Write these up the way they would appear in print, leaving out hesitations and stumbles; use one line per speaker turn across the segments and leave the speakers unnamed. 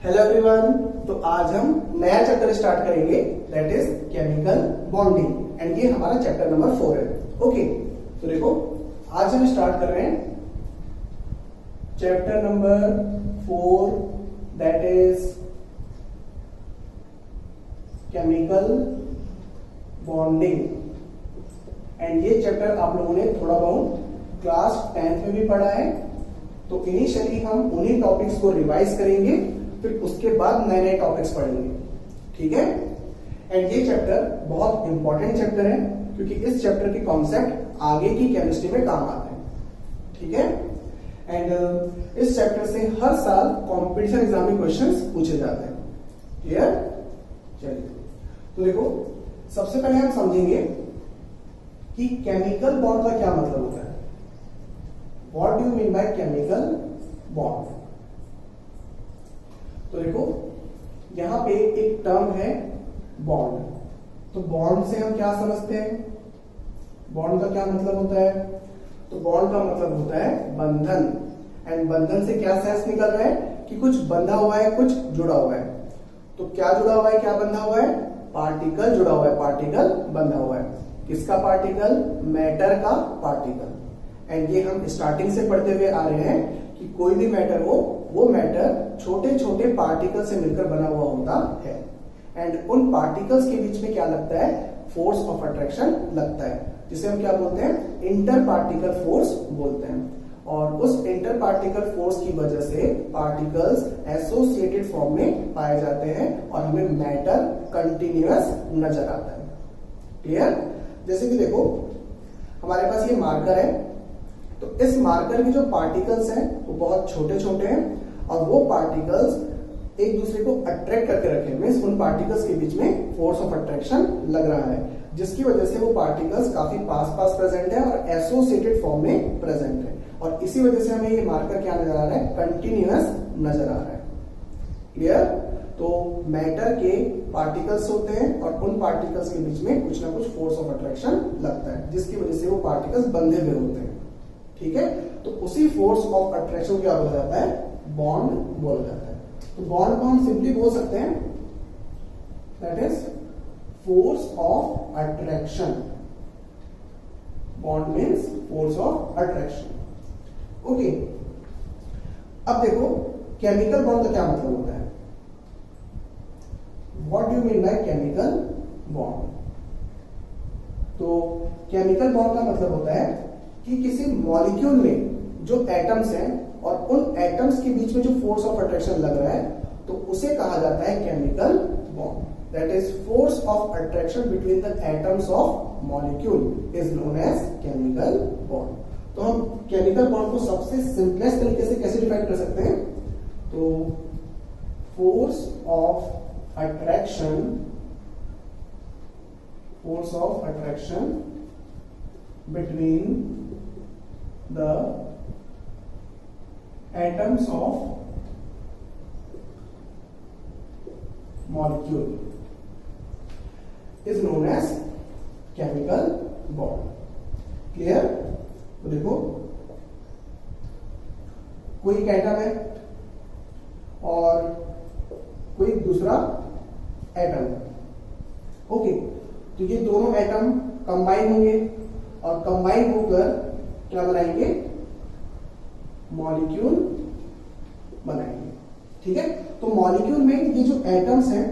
Hello everyone. तो आज हम नया चैप्टर स्टार्ट करेंगे, that is chemical bonding, and ये हमारा चैप्टर नंबर 4 है। ओके, तो देखो आज हम स्टार्ट कर रहे हैं chapter number 4, that is chemical bonding. And ये चैप्टर आप लोगों ने थोड़ा बहुत क्लास 10th में भी पढ़ा है। तो इनिशियली हम उन्हीं टॉपिक्स को रिवाइज करेंगे, फिर उसके बाद नए नए टॉपिक्स पढ़ेंगे, ठीक है। एंड ये चैप्टर बहुत इंपॉर्टेंट चैप्टर है, क्योंकि इस चैप्टर के कॉन्सेप्ट आगे की केमिस्ट्री में काम आते हैं, ठीक है। एंड इस चैप्टर से हर साल कंपटीशन एग्जाम में क्वेश्चंस पूछे जाते हैं, क्लियर। चलिए, तो देखो सबसे पहले हम समझेंगे कि केमिकल बॉन्ड का क्या मतलब होता है। What do you mean by chemical bond. तो देखो यहां पे एक टर्म है बॉन्ड। तो बॉन्ड से हम क्या समझते हैं, बॉन्ड का क्या मतलब होता है। तो बॉन्ड का मतलब होता है बंधन। एंड बंधन से क्या सेंस निकल रहा है कि कुछ बंधा हुआ है, कुछ जुड़ा हुआ है। तो क्या जुड़ा हुआ है, क्या बंधा हुआ है, पार्टिकल जुड़ा हुआ है, पार्टिकल बंधा हुआ है। किसका पार्टिकल, मैटर का पार्टिकल। एंड ये हम स्टार्टिंग से पढ़ते हुए आ रहे हैं कि कोई भी मैटर हो, वो मैटर छोटे छोटे पार्टिकल से मिलकर बना हुआ होता है। एंड उन पार्टिकल्स के बीच में क्या लगता है, फोर्स ऑफ अट्रैक्शन लगता है, जिसे हम क्या बोलते हैं, इंटर पार्टिकल फोर्स बोलते हैं। और उस इंटर पार्टिकल फोर्स की वजह से पार्टिकल्स एसोसिएटेड फॉर्म में पाए जाते हैं और हमें मैटर कंटिन्यूअस नजर आता है, क्लियर। जैसे कि देखो हमारे पास ये मार्कर है, तो इस मार्कर के जो पार्टिकल्स हैं वो बहुत छोटे छोटे हैं, और वो पार्टिकल्स एक दूसरे को अट्रैक्ट करके रखे, मींस उन पार्टिकल्स के बीच में फोर्स ऑफ अट्रैक्शन लग रहा है, जिसकी वजह से वो पार्टिकल्स काफी पास पास प्रेजेंट है और एसोसिएटेड फॉर्म में प्रेजेंट है। और इसी वजह से हमें ये मार्कर क्या नजर आ रहा है, कंटिन्यूअस नजर आ रहा है, क्लियर। तो मैटर के पार्टिकल्स होते हैं और उन पार्टिकल्स के बीच में कुछ ना कुछ फोर्स ऑफ अट्रैक्शन लगता है, जिसकी वजह से वो पार्टिकल्स बंधे हुए होते हैं, ठीक है। तो उसी फोर्स ऑफ अट्रैक्शन को क्या बोला जाता है, बॉन्ड बोला जाता है। तो बॉन्ड को हम सिंपली बोल सकते हैं that is force of attraction. Bond means force of attraction, okay. अब देखो केमिकल बॉन्ड का क्या मतलब होता है। What do mean by chemical bond. तो केमिकल बॉन्ड का मतलब होता है कि किसी मॉलिक्यूल में जो एटम्स हैं और उन एटम्स के बीच में जो फोर्स ऑफ अट्रैक्शन लग रहा है, तो उसे कहा जाता है chemical bond. That is force of attraction between the atoms of molecule is known as chemical bond. तो हम केमिकल बॉन्ड को सबसे सिंपलेस्ट तरीके से कैसे डिफाइन कर सकते हैं, तो force of attraction, force of attraction between the atoms of molecule is known as chemical bond, clear। तो देखो कोई एक एटम है और कोई दूसरा एटम है, ओके। तो ये दोनों एटम कंबाइन होंगे और कंबाइन होकर क्या बनाएंगे, मॉलिक्यूल बनाएंगे, ठीक है। तो मॉलिक्यूल में ये जो एटम्स हैं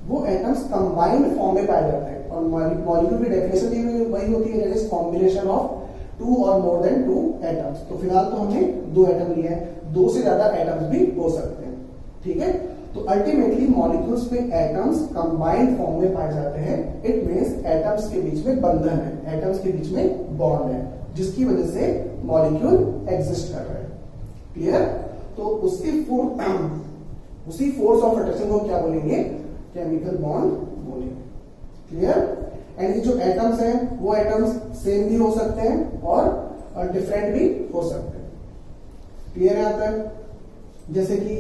वो एटम्स कंबाइंड फॉर्म में पाए जाते हैं, और मॉलिक्यूल की डेफिनेशन भी वही होती है, दैट इज कॉम्बिनेशन ऑफ 2 और मोर देन 2 एटम्स। तो फिलहाल तो हमने 2 एटम लिए हैं, 2 से ज्यादा एटम्स भी हो सकते हैं, ठीक है। तो अल्टीमेटली मॉलिक्यूल्स में एटम्स कंबाइंड फॉर्म में पाए जाते हैं। इट मींस एटम्स के बीच में बंधन है, एटम्स के बीच में बॉन्ड है, जिसकी वजह से मॉलिक्यूल एग्जिस्ट कर रहा है, क्लियर। तो उसी फोर्स ऑफ अट्रैक्शन को क्या बोलेंगे, केमिकल बॉन्ड बोलेंगे, क्लियर। एंड ये जो एटम्स हैं वो एटम्स सेम भी हो सकते हैं और डिफरेंट भी हो सकते हैं, क्लियर है यहां तक। जैसे कि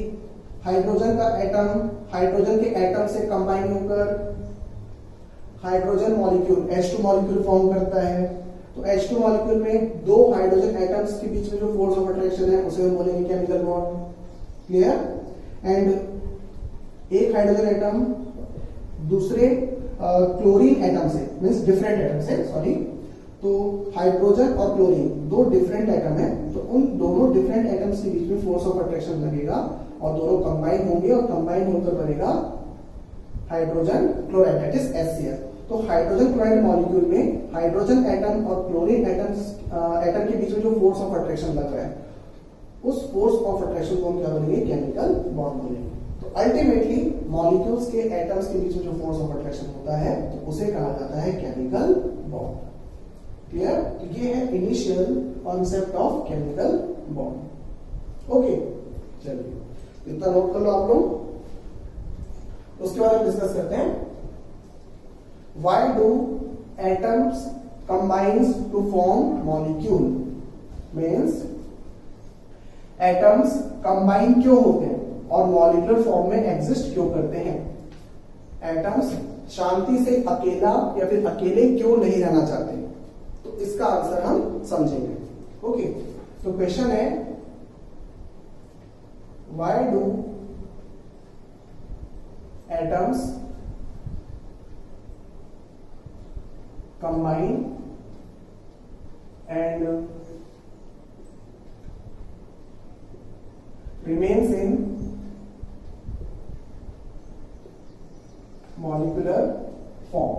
हाइड्रोजन का एटम हाइड्रोजन के एटम से कंबाइन होकर hydrogen molecule H2 molecule form करता है। तो H2 मॉलिक्यूल में 2 हाइड्रोजन एटम्स के बीच में जो फोर्स ऑफ अट्रैक्शन है उसे हम बोलेंगे केमिकल बॉन्ड, क्लियर। एंड एक हाइड्रोजन एटम दूसरे क्लोरीन एटम से, मीन्स डिफरेंट एटम से, सॉरी, तो हाइड्रोजन और क्लोरीन दो डिफरेंट एटम है, तो उन दोनों डिफरेंट एटम्स के बीच में फोर्स ऑफ अट्रैक्शन लगेगा और दोनों कंबाइन होंगे और कंबाइन होकर बनेगा hydrogen chloride, that is HCl। तो हाइड्रोजन क्लोराइड मॉलिक्यूल में हाइड्रोजन एटम और क्लोरीन एटम के बीच में जो फोर्स ऑफ अट्रैक्शन लग रहा है, उस फोर्स ऑफ अट्रैक्शन को हम क्या बोलेंगे, केमिकल बॉन्ड बोलेंगे। तो अल्टीमेटली मॉलिक्यूल्स के एटम्स के बीच में जो फोर्स ऑफ अट्रैक्शन होता है, तो उसे कहा जाता है केमिकल बॉन्ड। क्लियर? तो ये है initial concept of chemical bond. Okay, चलिए इतना नोट कर लो आप लोग। उसके बाद हम डिस्कस करते हैं why do atoms combines to form molecule. Means atoms combine क्यों होते हैं और मॉलिक्यूलर फॉर्म में एग्जिस्ट क्यों करते हैं। एटम्स शांति से अकेला या फिर अकेले क्यों नहीं रहना चाहते, तो इसका आंसर हम समझेंगे। ओके, तो क्वेश्चन है why do atoms combine and remains in molecular form।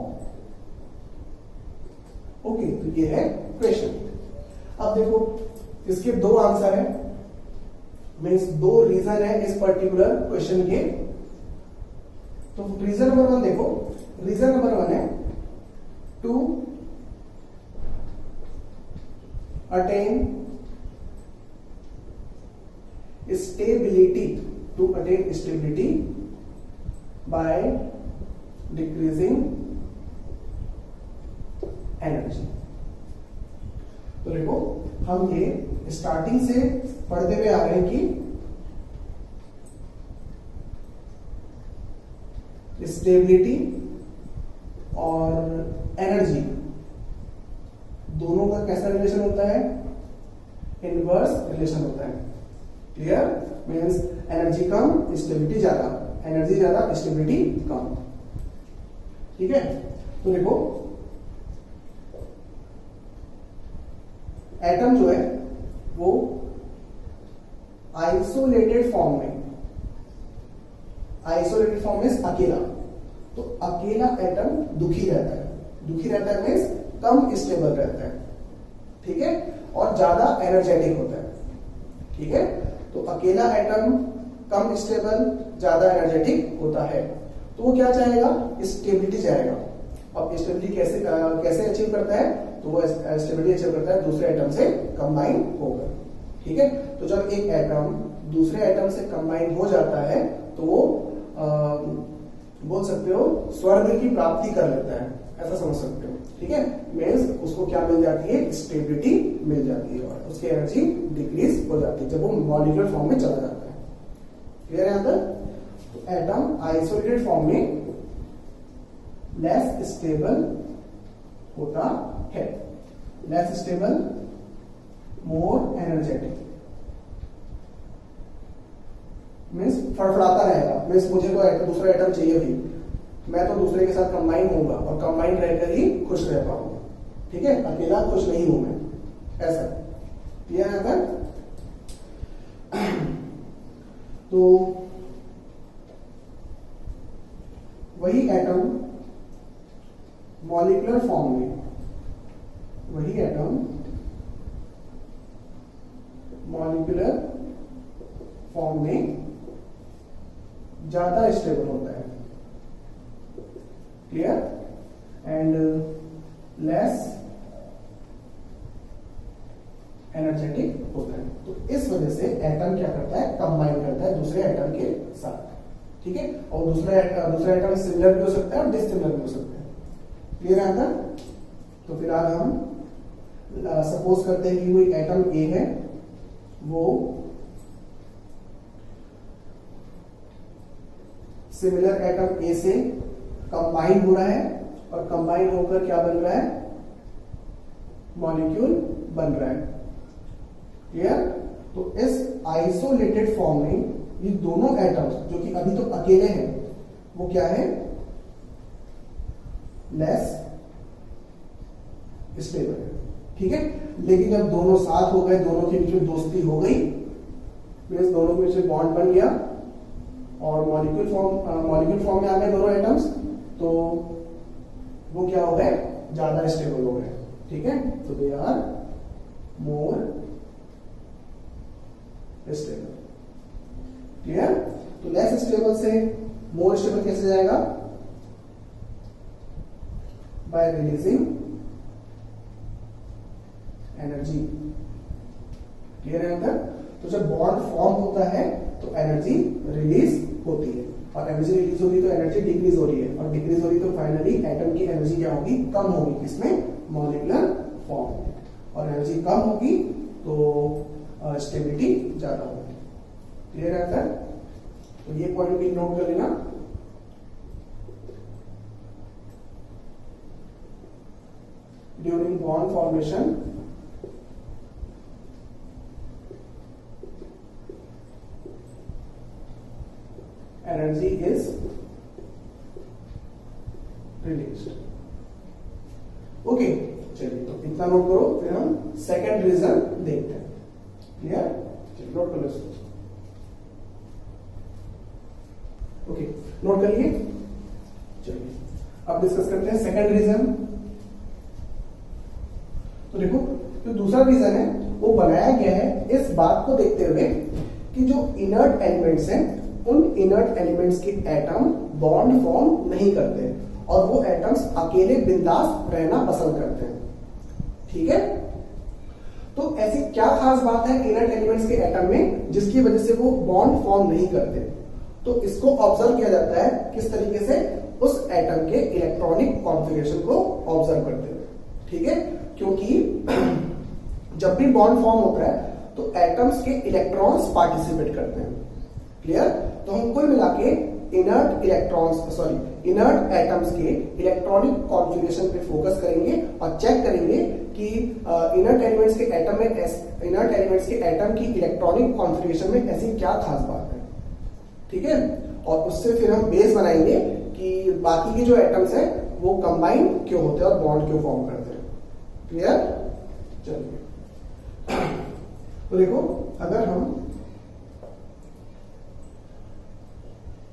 Okay, तो ये है क्वेश्चन। अब देखो इसके दो आंसर है, मीन्स दो रीजन है इस पर्टिकुलर क्वेश्चन के। तो रीजन नंबर 1 देखो, रीजन नंबर 1 है to attain stability by decreasing energy। तो देखो हम ये स्टार्टिंग से पढ़ते हुए आ रहे हैं कि स्टेबिलिटी और एनर्जी दोनों का कैसा रिलेशन होता है, इनवर्स रिलेशन होता है। क्लियर? मीन्स एनर्जी कम स्टेबिलिटी ज्यादा, एनर्जी ज्यादा स्टेबिलिटी कम। ठीक है, तो देखो एटम जो है वो आइसोलेटेड फॉर्म में, आइसोलेटेड फॉर्म में अकेला, तो अकेला एटम दुखी रहता है, दुखी रहता है मीन्स कम स्टेबल रहता है। ठीक है, और ज्यादा एनर्जेटिक होता है। ठीक है, तो अकेला एटम कम स्टेबल ज्यादा एनर्जेटिक होता है, तो वो क्या चाहेगा, स्टेबिलिटी चाहेगा। अब स्टेबिलिटी कैसे अचीव करता है, तो वो स्टेबिलिटी अचीव करता है दूसरे एटम से कंबाइन होकर। ठीक है, तो जब एक एटम दूसरे एटम से कंबाइन हो जाता है तो वो बोल सकते हो स्वर्ग की प्राप्ति कर लेता है, ऐसा समझ सकते हो। ठीक है, मीन्स उसको क्या मिल जाती है, स्टेबिलिटी मिल जाती है और उसकी एनर्जी डिक्रीज हो जाती है जब वो मॉलिक्यूलर फॉर्म में चला जाता है। क्लियर है? अंदर तो एटम आइसोलेटेड फॉर्म में लेस स्टेबल होता है, less stable, more energetic, means फड़फड़ाता रहेगा। मीन्स मुझे तो दूसरा एटम चाहिए भी, मैं तो दूसरे के साथ कंबाइन होऊंगा और कंबाइन रहकर ही खुश रह पाऊंगा। ठीक है, अकेला खुश नहीं हूं मैं, ऐसा। क्लियर है अंदर? तो वही एटम मॉलिक्यूलर फॉर्म में, वही एटम मॉलिक्यूलर फॉर्म में ज्यादा स्टेबल होता है। क्लियर? एंड लेस एनर्जेटिक होता है। तो इस वजह से एटम क्या करता है, कंबाइन करता है दूसरे एटम के साथ। ठीक है, और दूसरा एटम सिमिलर भी हो सकता है और डिसिमिलर भी हो सकता है। क्लियर है? तो फिलहाल हम सपोज करते हैं कि कोई एटम ए है, वो सिमिलर एटम ए से कंबाइन हो रहा है और कंबाइन होकर क्या बन रहा है, मॉलिक्यूल बन रहा है। क्लियर? तो इस आइसोलेटेड फॉर्म में ये दोनों एटम्स जो कि अभी तो अकेले हैं वो क्या है, लेस स्टेबल है। ठीक है, लेकिन जब दोनों साथ हो गए, दोनों के बीच में दोस्ती हो गई, मींस दोनों के बीच में बॉन्ड बन गया और मॉलिक्यूल फॉर्म में आ गए दोनों एटम्स, तो वो क्या हो गए, ज्यादा स्टेबल हो गए। ठीक है, तो they are more stable. Clear? तो लेस स्टेबल से मोर स्टेबल कैसे जाएगा, बाय रिलीजिंग एनर्जी। क्लियर है अंदर? तो जब बॉन्ड फॉर्म होता है तो एनर्जी रिलीज होती है, और एनर्जी रिलीज होगी तो एनर्जी डिक्रीज हो रही है, और डिक्रीज हो रही तो फाइनली एटम की एनर्जी क्या होगी, कम होगी। किसमें, मॉलिक्यूलर फॉर्म में। और एनर्जी कम होगी तो स्टेबिलिटी ज्यादा होगी। क्लियर है अंदर? तो ये पॉइंट भी नोट कर लेना। During bond formation energy is released. Okay, चलिए तो इतना नोट करो, फिर हम सेकंड रीजन देखते हैं। क्लियर? चलिए नोट कर लो। ओके, नोट कर लिए। चलिए अब डिस्कस करते हैं सेकंड रीजन। तो देखो, जो दूसरा रीजन है वो बनाया गया है इस बात को देखते हुए कि जो इनर्ट एलिमेंट्स हैं, उन इनर्ट एलिमेंट्स के एटम बॉन्ड फॉर्म नहीं करते और वो एटम्स अकेले बिंदास रहना पसंद करते हैं। ठीक है, तो ऐसी क्या खास बात है इनर्ट एलिमेंट्स के एटम में जिसकी वजह से वो बॉन्ड फॉर्म नहीं करते? तो इसको ऑब्जर्व किया जाता है किस तरीके से, उस एटम के इलेक्ट्रॉनिक कॉन्फ़िगरेशन को ऑब्जर्व करते हुए। ठीक है, क्योंकि जब भी बॉन्ड फॉर्म होता है तो एटम्स के इलेक्ट्रॉन्स पार्टिसिपेट करते हैं। क्लियर? तो हम कुल मिला के इनर्ट इनर्ट एटम्स के इलेक्ट्रॉनिक कॉन्फ़िगरेशन पे फोकस करेंगे और चेक करेंगे कि इनर्ट एलिमेंट्स के एटम की इलेक्ट्रॉनिक कॉन्फ़िगरेशन में ऐसी क्या खास बात है। ठीक है, और उससे फिर हम बेस बनाएंगे कि बाकी के जो एटम्स हैं वो कंबाइन क्यों होते हैं और बॉन्ड क्यों फॉर्म करते हैं। क्लियर? चलिए तो देखो, अगर हम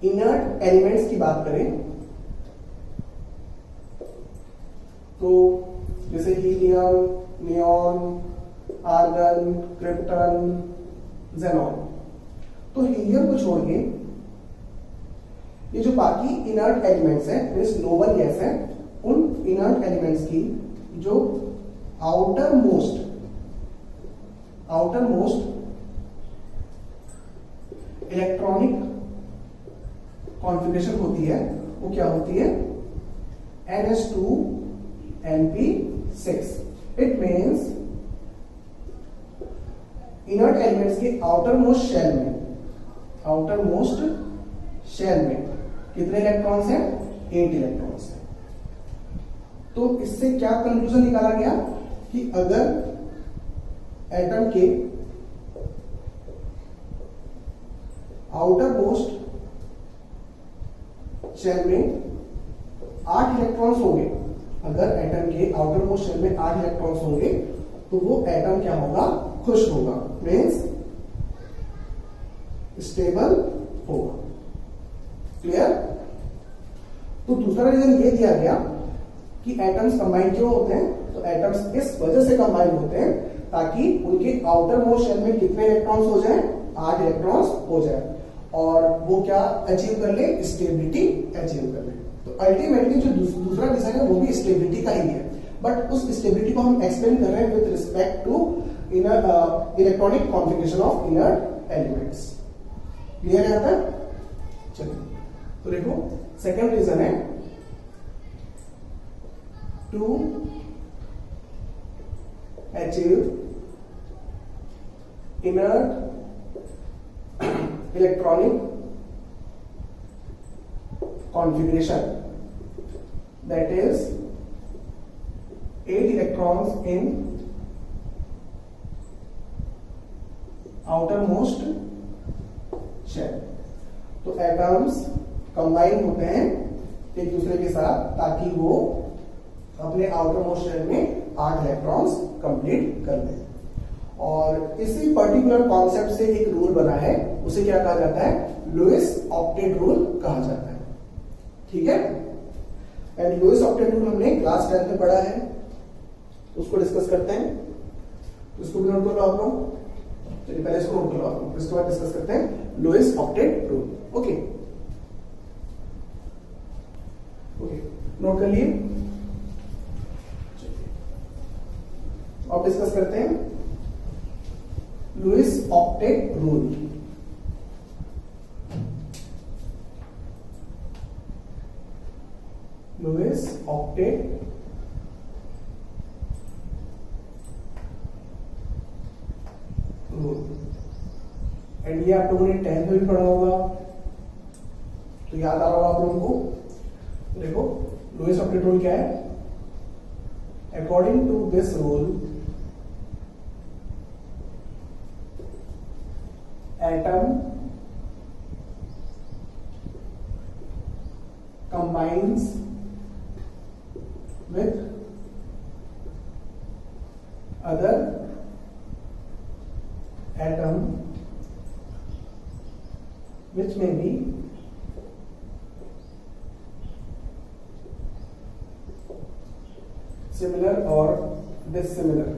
इनर्ट एलिमेंट्स की बात करें तो जैसे helium, neon, argon, krypton, xenon, तो हीलियम को छोड़ के ये जो बाकी इनर्ट एलिमेंट्स हैं, मींस नोबल गैस है, उन इनर्ट एलिमेंट्स की जो आउटर मोस्ट इलेक्ट्रॉनिक कॉन्फ़िगरेशन होती है वो क्या होती है, NH2Np6। It means inert elements के आउटर मोस्ट शेल में कितने इलेक्ट्रॉन्स हैं, 8 इलेक्ट्रॉन्स हैं। तो इससे क्या कंक्लूजन निकाला गया कि अगर एटम के आउटर मोस्ट शेल में 8 इलेक्ट्रॉन्स होंगे, अगर एटम के आउटर मोस्ट शेल में 8 इलेक्ट्रॉन्स होंगे तो वो एटम क्या होगा, खुश होगा, मीन्स स्टेबल होगा। क्लियर? तो दूसरा रीजन ये दिया गया कि एटम्स कंबाइन क्यों होते हैं, तो एटम्स इस वजह से कंबाइन होते हैं ताकि उनके आउटर मोस्ट शेल में कितने इलेक्ट्रॉन्स हो जाएं, 8 इलेक्ट्रॉन्स हो जाए और वो क्या अचीव कर ले, स्टेबिलिटी अचीव कर ले। तो अल्टीमेटली जो दूसरा डिजाइन है वो भी स्टेबिलिटी का ही है, बट उस स्टेबिलिटी को हम एक्सप्लेन कर रहे हैं with respect to electronic configuration of inert elements. Clear है यहाँ तक? चलिए तो देखो, सेकेंड रीजन है to achieve inert electronic configuration, that is 8 electrons in outermost shell. तो atoms कंबाइन होते हैं एक दूसरे के साथ ताकि वो अपने आउटर मोस्ट शेल में 8 इलेक्ट्रॉन्स कंप्लीट कर दें। और इसी पर्टिकुलर कॉन्सेप्ट से एक रूल बना है, उसे क्या कहा जाता है, लुईस ऑक्टेट रूल कहा जाता है। ठीक है, एंड लुईस ऑक्टेट रूल हमने क्लास 10 में पढ़ा है, उसको डिस्कस करते हैं। तो इसको भी नोट कर लो आप लोग। चलिए पहले इसको नोट कर लो आप लोग, इसके बाद डिस्कस करते हैं Lewis octet rule. Okay okay, note कर लिए। अब डिस्कस करते हैं Lewis octet rule. Lewis octet rule, and ये आप लोगों ने 10th में भी पढ़ा होगा, तो याद आ रहा होगा आप लोगों को। देखो लुईस ऑक्टेट रूल क्या है, according to this rule atom combines with other atom which may be similar or dissimilar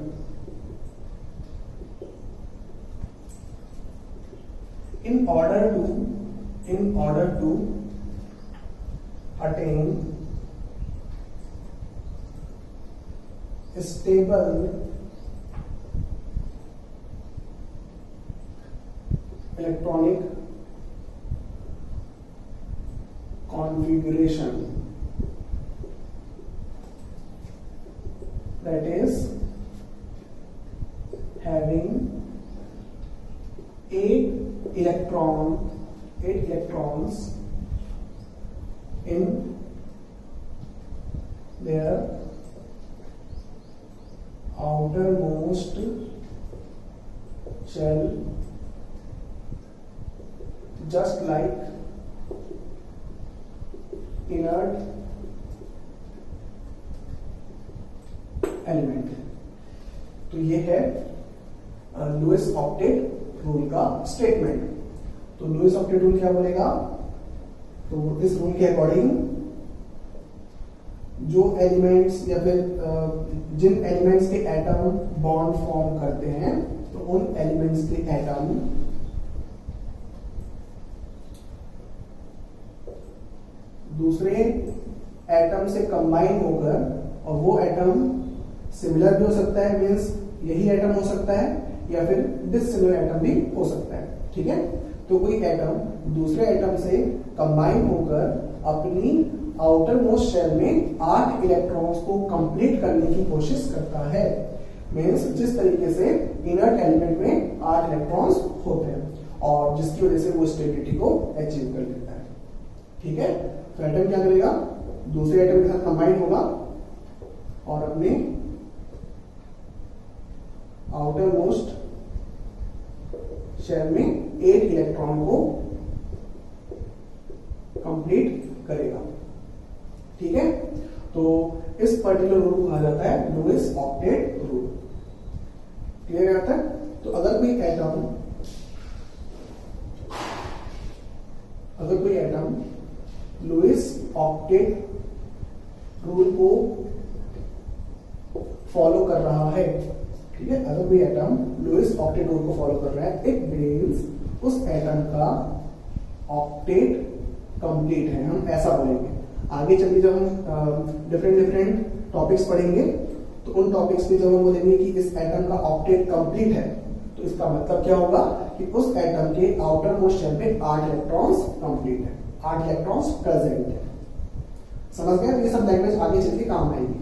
in order to attain stable electronic configuration, that is having 8 electrons in their outermost shell, just like inert element। तो ये है Lewis octet rule का statement. तो Lewis octet rule क्या बोलेगा, तो इस rule के अकॉर्डिंग जो एलिमेंट्स या फिर जिन एलिमेंट्स के एटम बॉन्ड फॉर्म करते हैं, तो उन एलिमेंट्स के एटम दूसरे एटम से कंबाइन होकर, और वो एटम सिमिलर भी हो सकता है, मींस यही एटम हो सकता है, या फिर डिसिमिलर एटम भी हो सकता है। ठीक है, तो कोई एटम दूसरे एटम से कंबाइन होकर अपनी आउटर मोस्ट शेल में 8 इलेक्ट्रॉन्स को कंप्लीट करने की कोशिश करता है। मींस जिस तरीके से इनर्ट एलिमेंट में 8 इलेक्ट्रॉन्स होते हैं, और जिसकी वजह से वो स्टेबिलिटी को अचीव कर लेता है। ठीक है, तो एटम क्या करेगा, दूसरे एटम के साथ कंबाइन होगा और अपने आउटर मोस्ट शेल में 8 इलेक्ट्रॉन को कंप्लीट करेगा। ठीक है, तो इस पर्टिकुलर रूल को कहा जाता है लुईस ऑक्टेट रूल। क्लियर आता है। तो अगर कोई एटम लुईस ऑक्टेट रूल को फॉलो कर रहा है, ठीक है, अगर कोई एटम लुईस ऑक्टेट रूल को फॉलो कर रहा है, इट मींस उस एटम का ऑक्टेट कंप्लीट है, हम ऐसा बोलेंगे। आगे चलिए जब हम डिफरेंट टॉपिक्स पढ़ेंगे, तो उन टॉपिक्स पे जब हम बोलेंगे कि इस एटम का ऑक्टेट कंप्लीट है, तो इसका मतलब क्या होगा कि उस एटम के आउटर मोस्ट शेल पे 8 इलेक्ट्रॉन्स कंप्लीट है, 8 इलेक्ट्रॉन्स प्रेजेंट है। समझ गए? ये सब लैंग्वेज आगे चल के काम आएगी,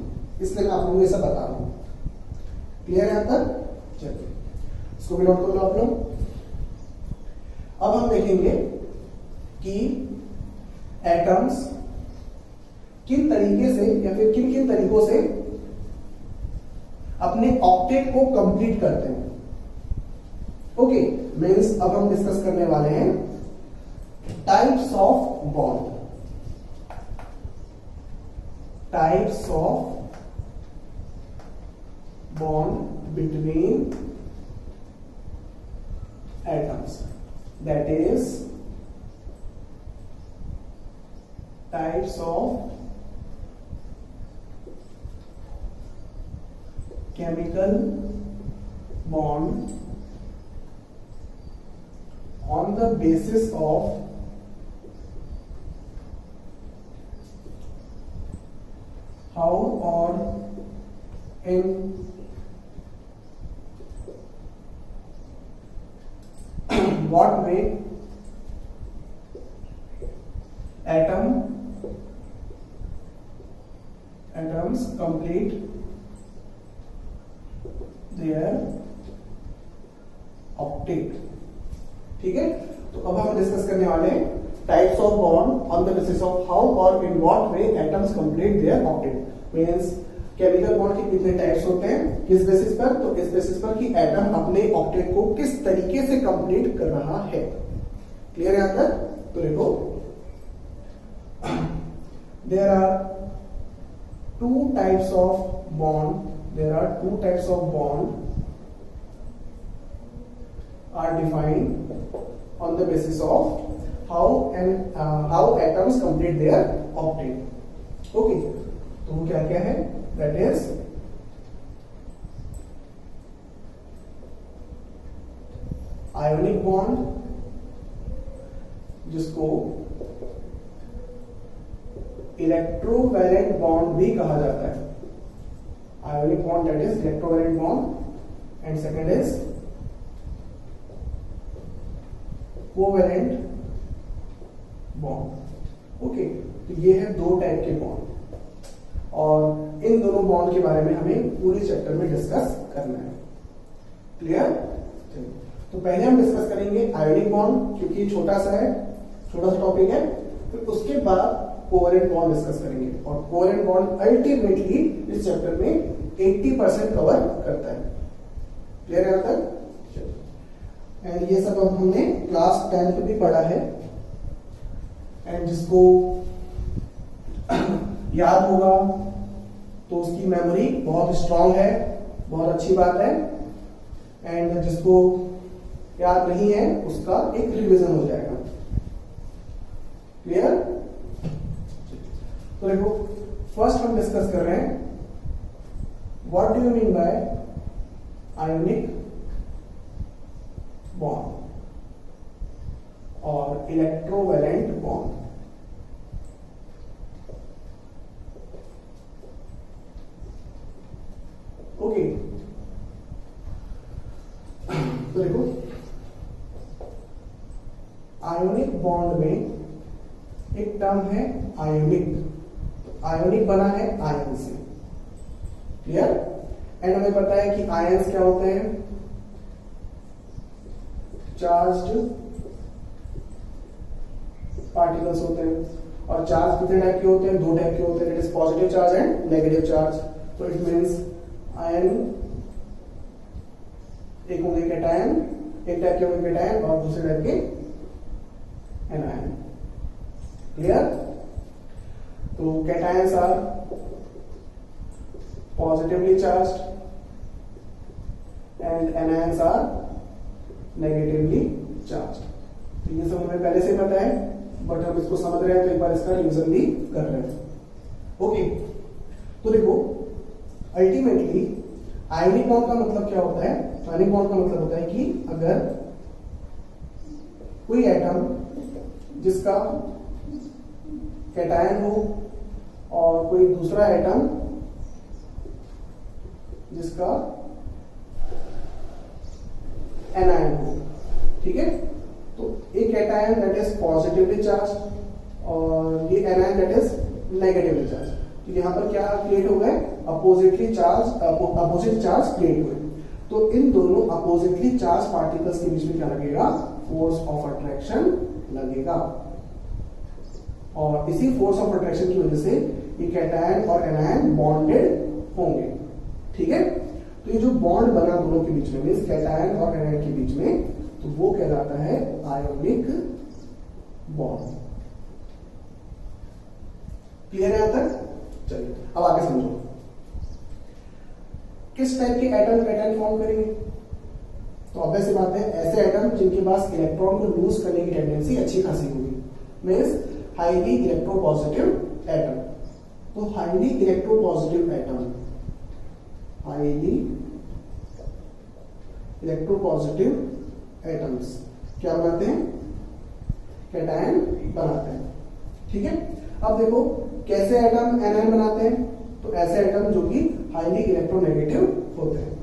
इसलिए मैं आप लोगों को ये सब बता रहा हूं। क्लियर है अब तक? चलिए इसको भी नोट कर लो आप लोग। अब हम देखेंगे कि एटम्स किन तरीके से या फिर किन किन तरीकों से अपने ऑक्टेट को कंप्लीट करते हैं। ओके, मींस अब हम डिस्कस करने वाले हैं types of bond. Types of bond between atoms, that is types of chemical bond on the basis of how or in what way atoms complete their octet। ठीक है, तो अब हम डिस्कस करने वाले हैं types of bond on the basis of how और in what way atoms complete their octet. Means chemical bond के कितने टाइप्स होते हैं, किस बेसिस पर, तो इस बेसिस पर कि एटम अपने ऑक्टेट को किस तरीके से कंप्लीट कर रहा है। क्लियर है यहां तक? तो देखो, there are two types of bond, there are two types of bond are defined on the basis of how atoms complete their octet। okay, तो वो क्या क्या है, that is ionic bond, जिसको इलेक्ट्रोवैलेंट बॉन्ड भी कहा जाता है। ionic bond, that is electrovalent bond, and second is covalent bond। Okay, तो ये है दो टाइप के बॉन्ड और इन दोनों बॉन्ड के बारे में हमें पूरे चैप्टर में डिस्कस करना है। क्लियर? तो पहले हम डिस्कस करेंगे आयोनिक बॉन्ड, क्योंकि छोटा सा टॉपिक है। फिर उसके बाद कोवेलेंट बॉन्ड डिस्कस करेंगे, और कोवेलेंट बॉन्ड अल्टीमेटली इस चैप्टर में 80% कवर करता है। क्लियर है यहां तक? एंड ये सब अब हमने क्लास 10th भी पढ़ा है, एंड जिसको याद होगा तो उसकी मेमोरी बहुत स्ट्रांग है, बहुत अच्छी बात है। एंड जिसको याद नहीं है उसका एक रिवीजन हो जाएगा। क्लियर? तो देखो, फर्स्ट हम डिस्कस कर रहे हैं what do you mean by ionic bond और इलेक्ट्रोवैलेंट बॉन्ड। ओके, तो देखो, आयोनिक बॉन्ड में एक टर्म है आयोनिक। आयोनिक बना है आयन से। क्लियर? एंड हमें पता है कि आयन्स क्या होते हैं, चार्ज्ड पार्टिकल्स होते हैं। और चार्ज कितने टाइप के होते हैं, दो टाइप के होते हैं, it is positive charge and negative charge. तो इट मींस आयन एक होंगे कैटायन, एक टाइप के होंगे कैटायन और दूसरे टाइप के एनायन। क्लियर? तो cations are positively charged and anions are negatively charged. तो ये सब हमें पहले से पता है, बट हम इसको समझ रहे हैं तो एक बार इसका रिवीजन भी कर रहे हैं। ओके, तो देखो, अल्टीमेटली आयनिक बॉन्ड का मतलब क्या होता है? आयनिक बॉन्ड का मतलब होता है कि अगर कोई एटम जिसका कैटायन हो और कोई दूसरा एटम जिसका एनायन हो, ठीक है, तो एक cation that is positively charge और ये anion that is negatively charge. तो यहां पर क्या क्रिएट हो गए, अपोजिट चार्ज क्रिएट हुए। तो इन दोनों अपोजिटली चार्ज पार्टिकल्स के बीच में क्या लगेगा, फोर्स ऑफ अट्रैक्शन लगेगा, और इसी फोर्स ऑफ अट्रैक्शन की वजह से ये कैटायन और एनायन बॉन्डेड होंगे। ठीक है, तो ये जो बॉन्ड बना दोनों के बीच में, मींस कैटायन और एनायन के बीच में, तो वो कहलाता है आयोनिक बॉन्ड। क्लियर है यहां तक? चलिए अब आगे समझो, किस टाइप के एटम कैटायन फॉर्म करेंगे? तो ऑब्वियस सी बात है, ऐसे एटम जिनके पास इलेक्ट्रॉन को लूज करने की टेंडेंसी अच्छी खासी होगी, मींस हाईली इलेक्ट्रोपॉजिटिव एटम। तो highly electropositive atom, highly electropositive atoms क्या बनाते हैं? कैटायन बनाते हैं। ठीक है, अब देखो कैसे एटम एनायन बनाते हैं? तो ऐसे एटम जो कि हाईली इलेक्ट्रोनेगेटिव होते हैं।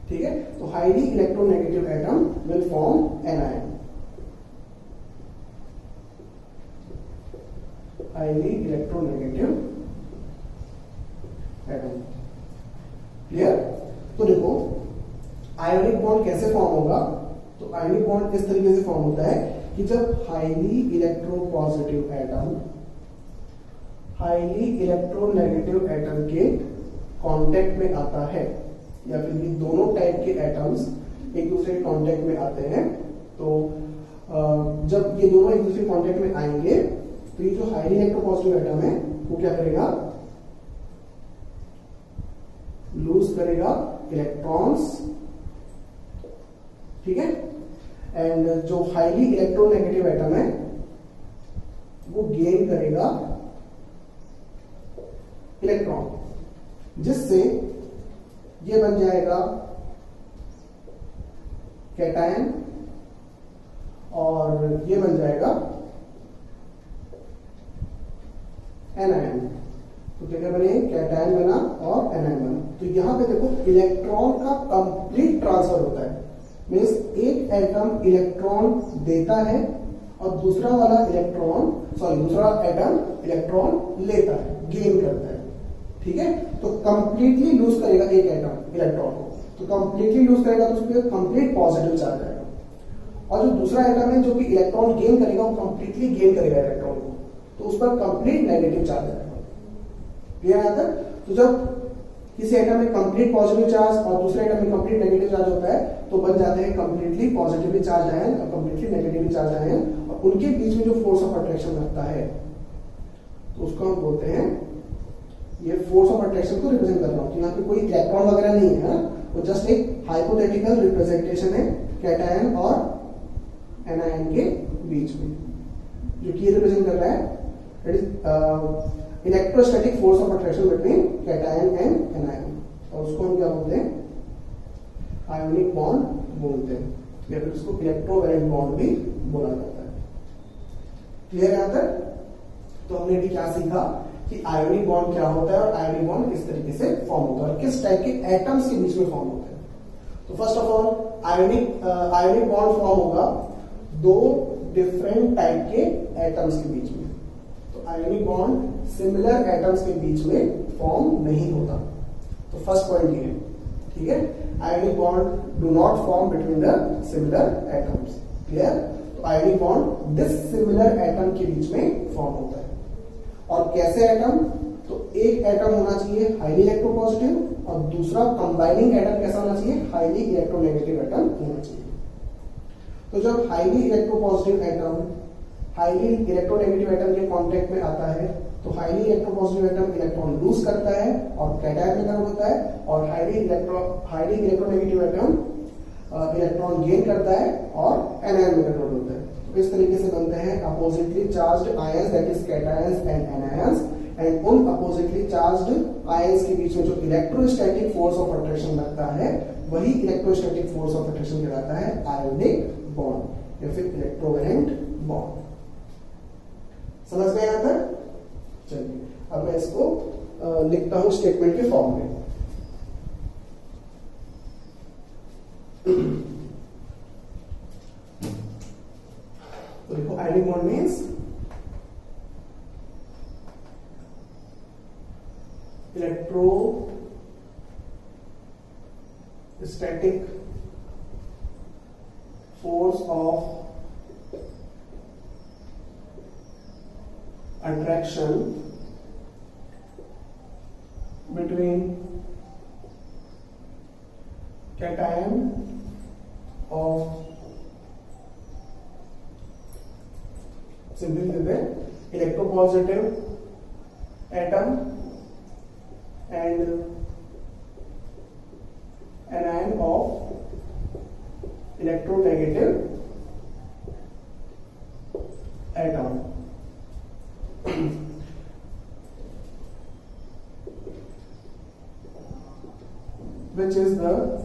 ठीक है, तो highly electronegative atom will form anion, highly electronegative atom. Clear? तो देखो आयोनिक बॉन्ड कैसे फॉर्म होगा? तो आयोनिक बॉन्ड इस तरीके से फॉर्म होता है कि जब highly electropositive atom highly electronegative atom के कांटेक्ट में आता है, या फिर ये दोनों टाइप के एटम्स एक दूसरे के कांटेक्ट में आते हैं, तो जब ये दोनों एक दूसरे कांटेक्ट में आएंगे तो ये जो हाईली इलेक्ट्रोपॉजिटिव एटम है वो क्या करेगा? लूज करेगा इलेक्ट्रॉन्स। ठीक है, एंड जो हाईली इलेक्ट्रोनेगेटिव एटम है वो गेन करेगा इलेक्ट्रॉन, जिससे ये बन जाएगा कैटायन और ये बन जाएगा एनायन। तो क्या बने? कैटायन बना और एनायन बना। तो यहां पे देखो इलेक्ट्रॉन का कंप्लीट ट्रांसफर होता है, मीन्स एक एटम इलेक्ट्रॉन देता है और दूसरा एटम इलेक्ट्रॉन लेता है, गेन करता है। ठीक है, तो कंप्लीटली लूज करेगा एक एटम इलेक्ट्रॉन को, तो कंप्लीटली लूज करेगा तो उस पर कंप्लीट पॉजिटिव चार्ज आएगा, और जो दूसरा एटम है जो कि इलेक्ट्रॉन गेन करेगा वो कंप्लीटली गेन करेगा इलेक्ट्रॉन को, तो उस पर कंप्लीट नेगेटिव चार्ज आएगा। क्लियर है? आता? तो जब किसी एटम में कंप्लीट पॉजिटिव चार्ज और दूसरे एटम में कंप्लीट नेगेटिव चार्ज होता है तो बन जाते हैं कंप्लीटली पॉजिटिवली चार्ज आयन और कंप्लीटली नेगेटिवली चार्ज आयन, और उनके बीच में जो फोर्स ऑफ अट्रैक्शन लगता है तो उसको हम बोलते हैं, ये फोर्स ऑफ अट्रैक्शन को रिप्रेजेंट कर रहा हूं। तो यहाँ पे कोई इलेक्ट्रॉन वगैरह नहीं है, वो जस्ट एक हाइपोथेटिकल रिप्रेजेंटेशन है कैटायन और एनायन के बीच में, जो कि रिप्रेजेंट कर रहा है it is electrostatic force of attraction between cation and anion, और उसको हम क्या बोलते हैं? आयोनिक बॉन्ड बोलते हैं, या फिर उसको इलेक्ट्रोवैलेंट बॉन्ड भी बोला जाता है। क्लियर है यहां तक? तो हमने भी क्या सीखा कि आयोनिक बॉन्ड क्या होता है और आयोनिक बॉन्ड किस तरीके से फॉर्म होता है और किस टाइप के एटम्स के बीच में फॉर्म होता है। तो first of all ionic bond form होगा दो डिफरेंट टाइप के एटम्स के बीच में। तो आयोनिक बॉन्ड सिमिलर एटम्स के बीच में फॉर्म नहीं होता। तो फर्स्ट पॉइंट ये है, ठीक है, ionic bond do not form between the similar atoms. Clear? तो आयोनिक बॉन्ड डिसिमिलर एटम के बीच में फॉर्म होता है। और कैसे एटम? तो एक एटम होना चाहिए हाईली इलेक्ट्रोपॉजिटिव और दूसरा कंबाइनिंग एटम कैसा होना चाहिए? हाईली इलेक्ट्रोनेगेटिव एटम होना चाहिए। तो जब highly electropositive atom highly electronegative atom के कांटेक्ट में आता है तो highly electropositive atom electron lose करता है और कैटायन में कन्वर्ट होता है, और highly electronegative atom electron gain करता है और एनायन में कन्वर्ट होता है। तो इस तरीके से बनते हैं oppositely charged ions, that is cations and anions. And उन अपोजिटली चार्ज्ड आयंस के बीच में जो इलेक्ट्रोस्टैटिक फोर्स ऑफ अट्रैक्शन लगता है वही इलेक्ट्रोस्टैटिक फोर्स ऑफ अट्रैक्शन कहलाता है आयोनिक बॉन्ड या फिर इलेक्ट्रोवैलेंट बॉन्ड। समझ गए यहां तक? चलिए अब मैं इसको लिखता हूं स्टेटमेंट के फॉर्म में। तो देखो ionic bond means electrostatic force of attraction between cation of simply the electropositive atom and anion of electronegative atom. Which is the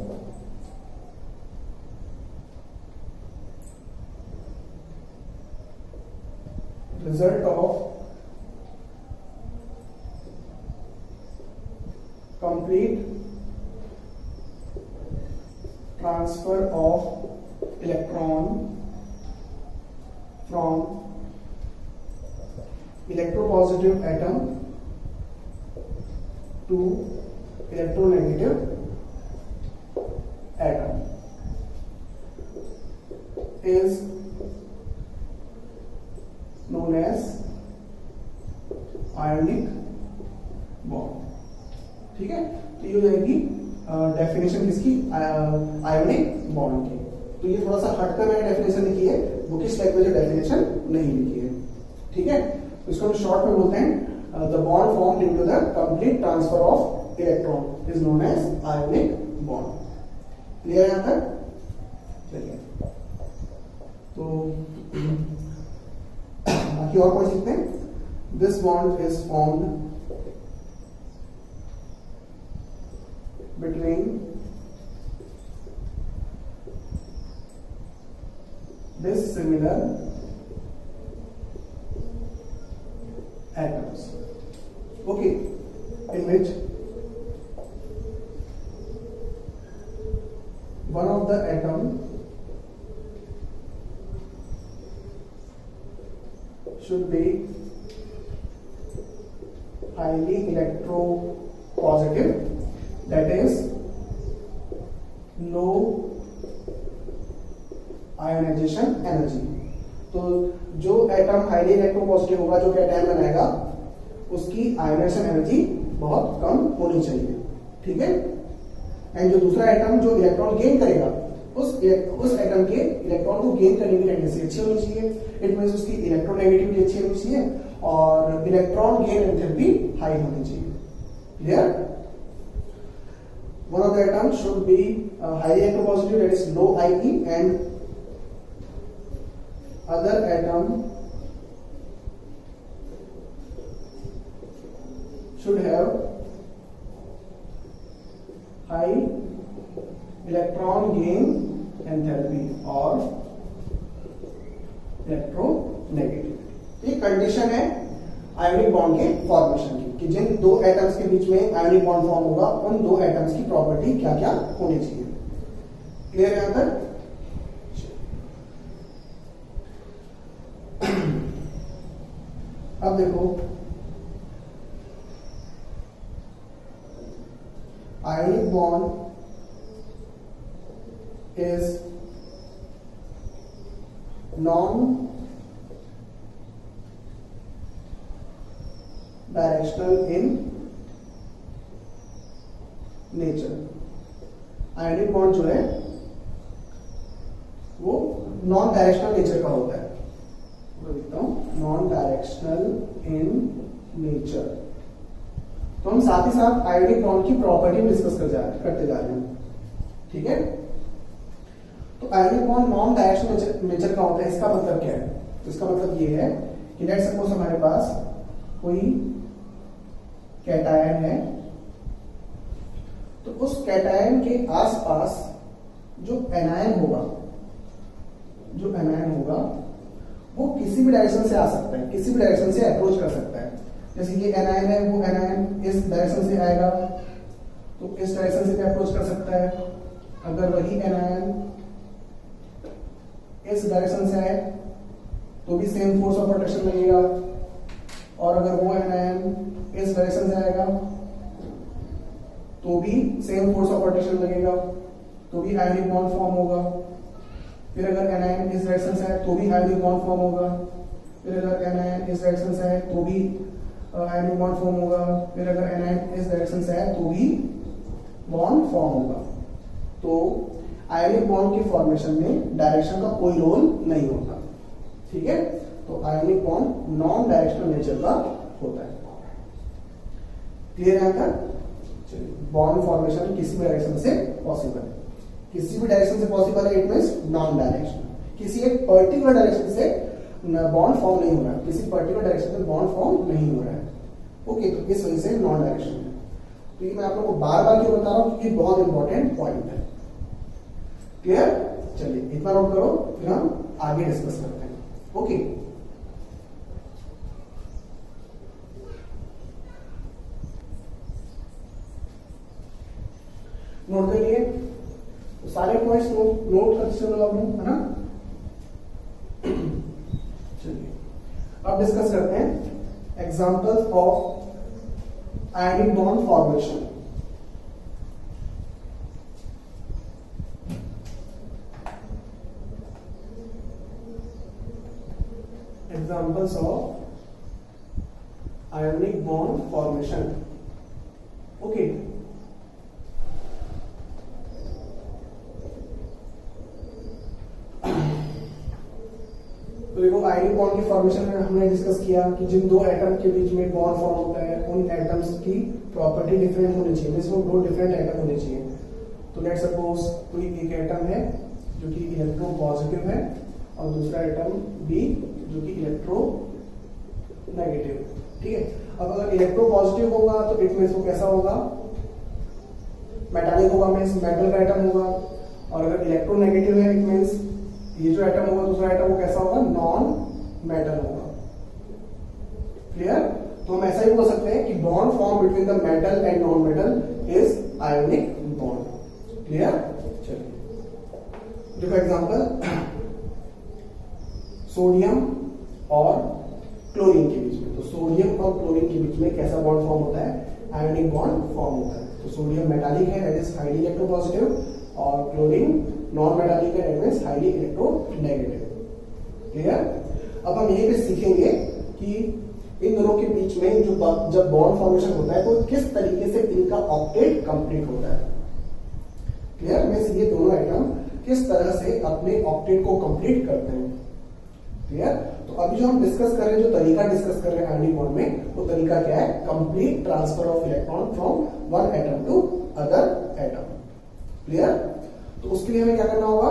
result of complete transfer of electron from electropositive atom to electronegative atom is known as ionic bond. ठीक है, तो ये हो जाएगी definition किसकी, ionic bond की। तो ये थोड़ा सा हटकर मैंने डेफिनेशन लिखी है, बुकिश टाइप में जो डेफिनेशन नहीं लिखी है। ठीक है, तो इसको हम शॉर्ट में बोलते हैं the bond formed into the complete transfer of electron is known as ionic bond. Clear है यहाँ तक? चलिए, तो बाकी और पढ़ सकते हैं। This bond is formed between dissimilar atoms, okay, in which one of the atom should be highly electropositive, that is low ionization energy. तो जो एटम हाईली इलेक्ट्रोपॉजिटिव होगा, जो कैटायन बनाएगा, उसकी आयोनाइजेशन एनर्जी बहुत कम होनी चाहिए। ठीक है, एंड जो दूसरा एटम जो इलेक्ट्रॉन गेन करेगा, उस एटम के इलेक्ट्रॉन को गेन करने की टेंडेंसी अच्छी होनी चाहिए। इट मींस उसकी इलेक्ट्रोनेगेटिविटी अच्छी होनी चाहिए और इलेक्ट्रॉन गेन एंथैल्पी हाई होनी चाहिए। Clear? One of the atom should be highly electropositive, that is low IE, and other atom should have high electron gain enthalpy or electronegativity। ये condition है ionic bond के formation की, कि जिन दो atoms के बीच में आयोनिक बॉन्ड फॉर्म होगा, उन दो एटम्स की प्रॉपर्टी क्या क्या होनी चाहिए। क्लियर है यहाँ तक? अब देखो, ionic bond is non-directional in nature। ionic bond जो है वो नॉन डायरेक्शनल नेचर का होता है। लिखता हूं नॉन डायरेक्शनल इन नेचर। तो हम साथ ही साथ आयोनिक बॉन्ड की प्रॉपर्टी में डिस्कस करते जा रहे हैं। ठीक है, तो ionic bond non directional nature का होता है। इसका मतलब क्या है? तो इसका मतलब ये है कि लेट्स सपोज हमारे पास कोई कैटायन है, तो उस कैटायन के आसपास जो एनायन होगा वो किसी भी डायरेक्शन से आ सकता है, किसी भी डायरेक्शन से अप्रोच कर सकता है। जैसे ये एनायन है, वो एनायन इस डायरेक्शन से आएगा तो इस डायरेक्शन से भी अप्रोच कर सकता है। अगर वही एनायन इस डायरेक्शन से आए तो भी सेम फोर्स ऑफ अट्रैक्शन लगेगा, और अगर वो एनायन इस डायरेक्शन से आएगा तो भी सेम फोर्स ऑफ अट्रैक्शन लगेगा, तो भी आयोनिक बॉन्ड फॉर्म होगा। फिर अगर एनायन इस डायरेक्शन से है तो भी आयोनिक बॉन्ड फॉर्म होगा। फिर अगर एनायन इस डायरेक्शन से है तो भी आयोनिक बॉन्ड फॉर्म होगा। फिर अगर एनायन इस डायरेक्शन से है तो भी बॉन्ड फॉर्म होगा। तो आयोनिक बॉन्ड की फॉर्मेशन में डायरेक्शन का कोई रोल नहीं होता। ठीक है, तो ionic bond non directional nature का होता है। क्लियर है? चलिए बॉन्ड फॉर्मेशन किसी भी डायरेक्शन से पॉसिबल है, किसी भी डायरेक्शन से पॉसिबल है, इट मींस नॉन डायरेक्शनल। किसी एक पर्टिकुलर डायरेक्शन से बॉन्ड फॉर्म नहीं हो रहा है, किसी पर्टिकुलर डायरेक्शन में बॉन्ड फॉर्म नहीं हो रहा है। ओके, तो इस वजह से नॉन डायरेक्शनल है। तो ये मैं आप लोगों को बार बार क्यों बता रहा हूं, क्योंकि बहुत इंपॉर्टेंट पॉइंट है। क्लियर? चलिए इतना नोट करो, फिर हम आगे डिस्कस करते हैं। ओके, नोट कर लिए तो सारे पॉइंट्स नोट करते चलो आप लोग, है ना। चलिए अब डिस्कस करते हैं examples of ionic bond formation. Examples of ionic bond formation. Okay, तो देखो आयनिक बॉन्ड की फॉर्मेशन में हमने डिस्कस किया कि जिन दो एटम के बीच में बॉन्ड फॉर्म होता है उन एटम्स की प्रॉपर्टी डिफरेंट होनी चाहिए, इसमें दो डिफरेंट एटम होने चाहिए। तो लेट्स सपोज कोई एक एटम है जो कि इलेक्ट्रो पॉजिटिव है और दूसरा एटम बी जो कि इलेक्ट्रो नेगेटिव। ठीक है, अब अगर इलेक्ट्रो पॉजिटिव होगा तो इट मींस वो कैसा होगा, मेटालिक होगा, मींस मेटल का एटम होगा। और अगर इलेक्ट्रो नेगेटिव है इट मींस ये जो एटम होगा दूसरा एटम वो कैसा होगा, नॉन मेटल होगा। क्लियर? तो हम ऐसा ही बोल सकते हैं कि bond form between the metal and non metal is ionic bond. Clear? चलिए देखो एग्जांपल, सोडियम और क्लोरीन के बीच में, तो सोडियम और क्लोरीन के बीच में कैसा बॉन्ड फॉर्म होता है, आयोनिक बॉन्ड फॉर्म होता है। तो सोडियम मेटालिक है, दैट इज हाईली इलेक्ट्रोपॉजिटिव, और क्लोरीन नॉन मेटालिक है, that means highly electronegative. Clear? अब हम यहीं पे सीखेंगे कि इन दोनों के बीच में जो जब बॉन्ड फॉर्मेशन होता है तो किस तरीके से इनका ऑक्टेट कंप्लीट होता है। क्लियर? मींस ये दोनों एटम किस तरह से अपने ऑक्टेट को कंप्लीट करते हैं। क्लियर? तो अभी जो हम डिस्कस कर रहे हैं, जो तरीका डिस्कस कर रहे हैं आयनिक बॉन्ड में, वो तरीका क्या है, complete transfer of electron from one atom to other atom. Clear? तो उसके लिए हमें क्या करना होगा,